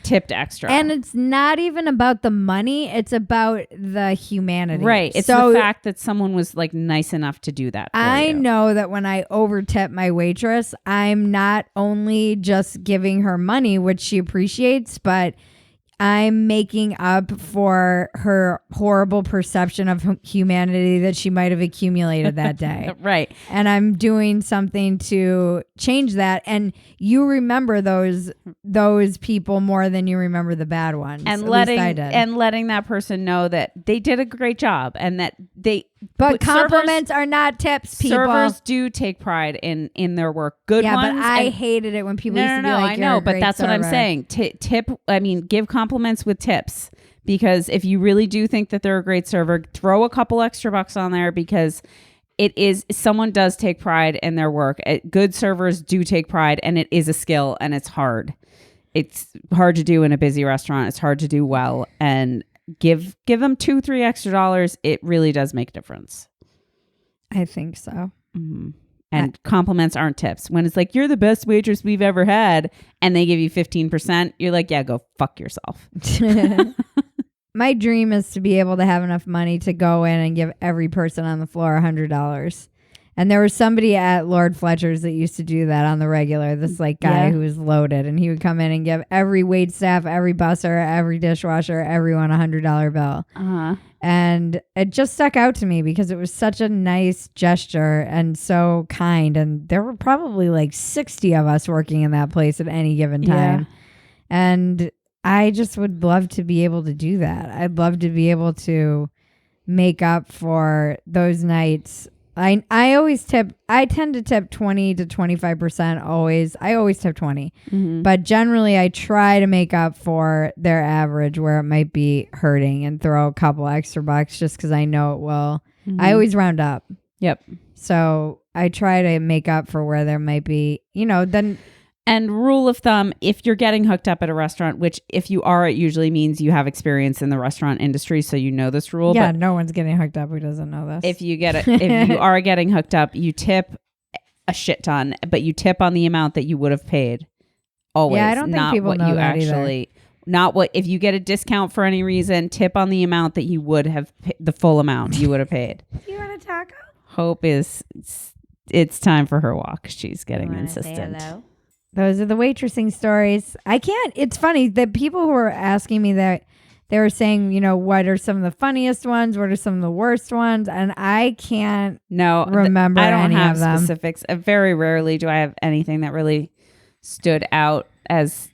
tipped extra. And it's not even about the money, it's about the humanity. Right. It's the fact that someone was like nice enough to do that for you. Know that when I overtip my waitress, I'm not only just giving her money, which she appreciates, but I'm making up for her horrible perception of humanity that she might have accumulated that day. Right. And I'm doing something to change that. And you remember those people more than you remember the bad ones. And letting that person know that they did a great job and that But compliments are not tips, people. Servers do take pride in their work. Good ones. Yeah, but I hated it when people used to be like, I know, but that's server. what I'm saying. Give compliments with tips. Because if you really do think that they're a great server, throw a couple extra bucks on there because someone does take pride in their work. Good servers do take pride, and it is a skill, and it's hard. It's hard to do in a busy restaurant. It's hard to do well, and give them $2-3 extra. It really does make a difference. I think so. Mm-hmm. And compliments aren't tips. When it's like, you're the best waitress we've ever had, and they give you 15%, you're like, yeah, go fuck yourself. My dream is to be able to have enough money to go in and give every person on the floor $100. And there was somebody at Lord Fletcher's that used to do that on the regular. This guy who was loaded, and he would come in and give every wait staff, every busser, every dishwasher, everyone $100 bill. And it just stuck out to me because it was such a nice gesture and so kind. And there were probably 60 of us working in that place at any given time. And I just would love to be able to do that. I'd love to be able to make up for those nights I always tip. I tend to tip 20 to 25% always. I always tip 20. But generally I try to make up for their average where it might be hurting and throw a couple extra bucks just because I know it will. I always round up. Yep. So I try to make up for where there might be, then. And rule of thumb, if you're getting hooked up at a restaurant, which if you are, it usually means you have experience in the restaurant industry, so you know this rule. Yeah, but no one's getting hooked up who doesn't know this. if you are getting hooked up, you tip a shit ton, but you tip on the amount that you would have paid. Always. Yeah, I don't think people know that either. Not what if you get a discount for any reason, tip on the amount that you would have the full amount you would have paid. You want a taco? Hope is it's time for her walk. She's getting insistent. Those are the waitressing stories. I can't. It's funny that people who were asking me that they were saying, what are some of the funniest ones? What are some of the worst ones? And I can't remember I don't any have of them. specifics. Very rarely do I have anything that really stood out as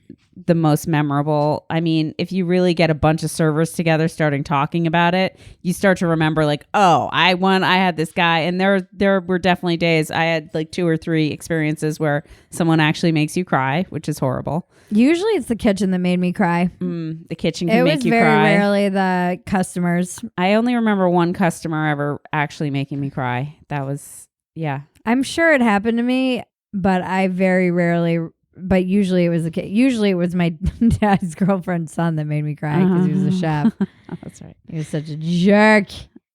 the most memorable. I mean, if you really get a bunch of servers together starting talking about it, you start to remember like, oh, I had this guy, and there were definitely days I had like 2 or 3 experiences where someone actually makes you cry, which is horrible. Usually it's the kitchen that made me cry. The kitchen can make you cry. It was very rarely the customers. I only remember one customer ever actually making me cry. That was, yeah. I'm sure it happened to me, but I very rarely. But usually it was the kid. Usually it was my dad's girlfriend's son that made me cry because he was a chef. That's right. He was such a jerk.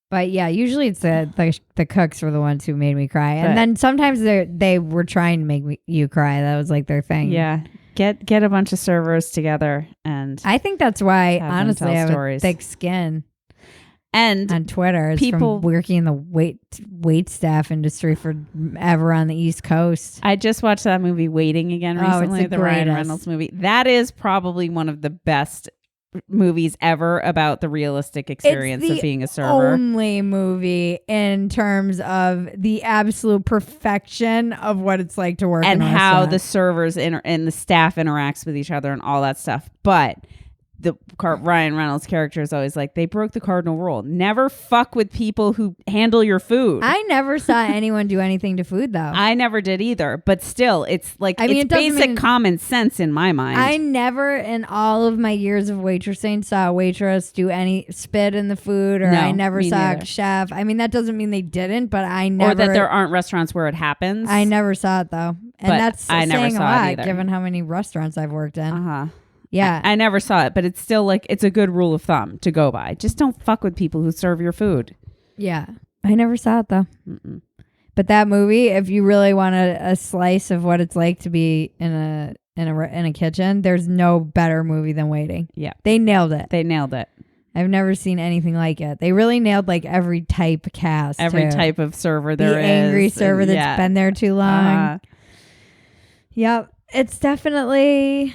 But yeah, usually it's the cooks were the ones who made me cry, and then sometimes they were trying to make you cry. That was like their thing. Yeah, get a bunch of servers together, and I think that's why honestly I have a thick skin. And on Twitter, it's people from working in the wait staff industry forever on the East Coast. I just watched that movie Waiting again recently, it's the Ryan Reynolds movie. That is probably one of the best movies ever about the realistic experience of being a server. Only movie in terms of the absolute perfection of what it's like to work and in a how restaurant. The servers and the staff interacts with each other and all that stuff. But the Ryan Reynolds character is always like, they broke the cardinal rule. Never fuck with people who handle your food. I never saw anyone do anything to food, though. I never did either. But still, it's like, it's basic common sense in my mind. I never in all of my years of waitressing saw a waitress do any spit in the food, or I never saw a chef. I mean, that doesn't mean they didn't, but I never. Or that there aren't restaurants where it happens. I never saw it, though. And but that's I never saying saw a lot, it either. given how many restaurants I've worked in. Uh-huh. Yeah. I never saw it, but it's still like, it's a good rule of thumb to go by. Just don't fuck with people who serve your food. Yeah. I never saw it, though. But that movie, if you really want a slice of what it's like to be in a kitchen, there's no better movie than Waiting. Yeah. They nailed it. I've never seen anything like it. They really nailed like every type of cast. Every type of server there is. The angry server that's been there too long. Yep. It's definitely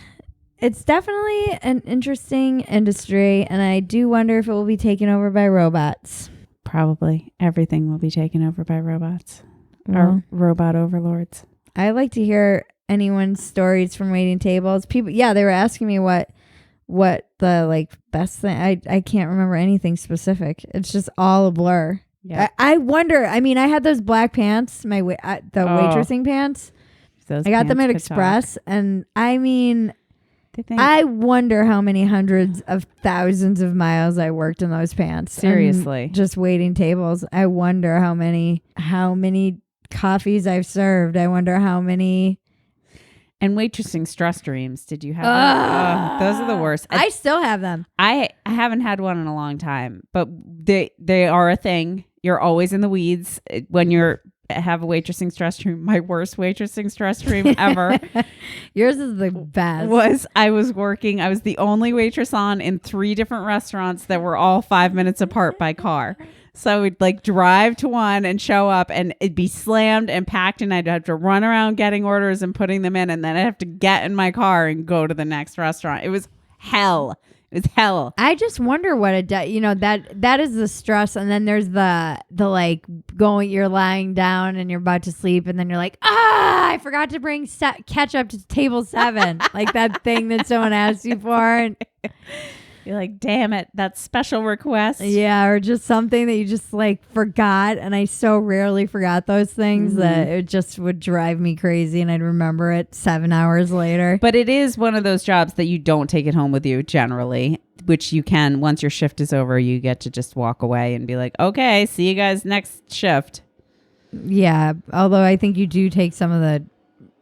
an interesting industry, and I do wonder if it will be taken over by robots. Probably. Everything will be taken over by robots. Or robot overlords. I like to hear anyone's stories from waiting tables. People, they were asking me what the like best thing. I can't remember anything specific. It's just all a blur. Yeah. I wonder. I mean, I had those black pants, the waitressing pants. I got them at Express, and I mean, I wonder how many hundreds of thousands of miles I worked in those pants. Seriously. Just waiting tables. I wonder how many coffees I've served. I wonder how many. And waitressing stress dreams. Did you have them? Those are the worst. I still have them. I haven't had one in a long time, but they are a thing. You're always in the weeds when you're have a waitressing stress dream. My worst waitressing stress dream ever. Yours is the best. I was the only waitress on in 3 different restaurants that were all 5 minutes apart by car. So we'd like drive to one and show up, and it'd be slammed and packed, and I'd have to run around getting orders and putting them in, and then I'd have to get in my car and go to the next restaurant. It was hell. It was hell. I just wonder what it does. That is the stress, and then there's the like you're lying down and you're about to sleep, and then you're like, I forgot to bring ketchup to table 7, like that thing that someone asked you for. And You're like, damn it, that special request. Yeah, or just something that you just like forgot. And I so rarely forgot those things that it just would drive me crazy and I'd remember it 7 hours later. But it is one of those jobs that you don't take it home with you generally, which you can, once your shift is over, you get to just walk away and be like, okay, see you guys next shift. Yeah, although I think you do take some of the,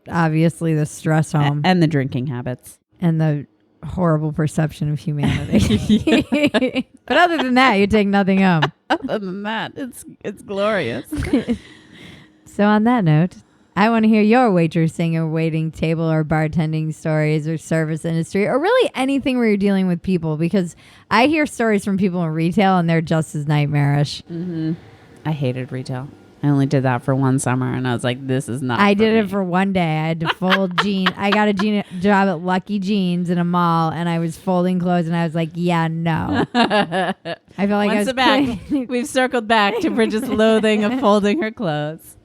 obviously, the stress home. And the drinking habits. And the horrible perception of humanity. But other than that, you take nothing home. Other than that, it's glorious. So on that note, I want to hear your waitressing or waiting table or bartending stories or service industry or really anything where you're dealing with people, because I hear stories from people in retail and they're just as nightmarish. I hated retail. I only did that for one summer and I was like, this is not I did it for one day. I had to fold jeans. I got a job at Lucky Jeans in a mall and I was folding clothes and I was like, yeah, no. I felt like I was back. We've circled back to Bridget's loathing of folding her clothes.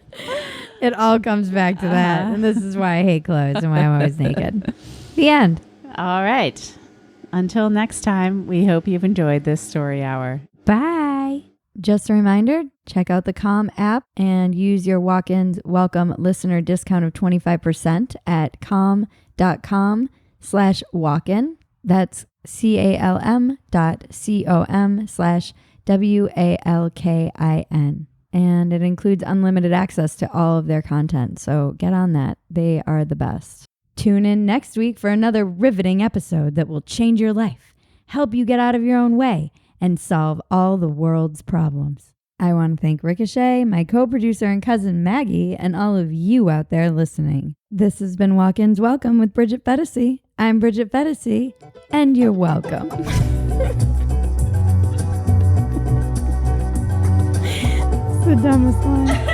It all comes back to that. And this is why I hate clothes and why I'm always naked. The end. All right. Until next time, we hope you've enjoyed this story hour. Bye. Just a reminder, check out the Calm app and use your Walk-Ins Welcome listener discount of 25% at calm.com/walkin. That's calm.com/WALKIN. And it includes unlimited access to all of their content. So get on that. They are the best. Tune in next week for another riveting episode that will change your life, help you get out of your own way, and solve all the world's problems. I want to thank Ricochet, my co-producer and cousin Maggie, and all of you out there listening. This has been Walk-Ins Welcome with Bridget PHETASY. I'm Bridget PHETASY, and you're welcome. It's the dumbest line.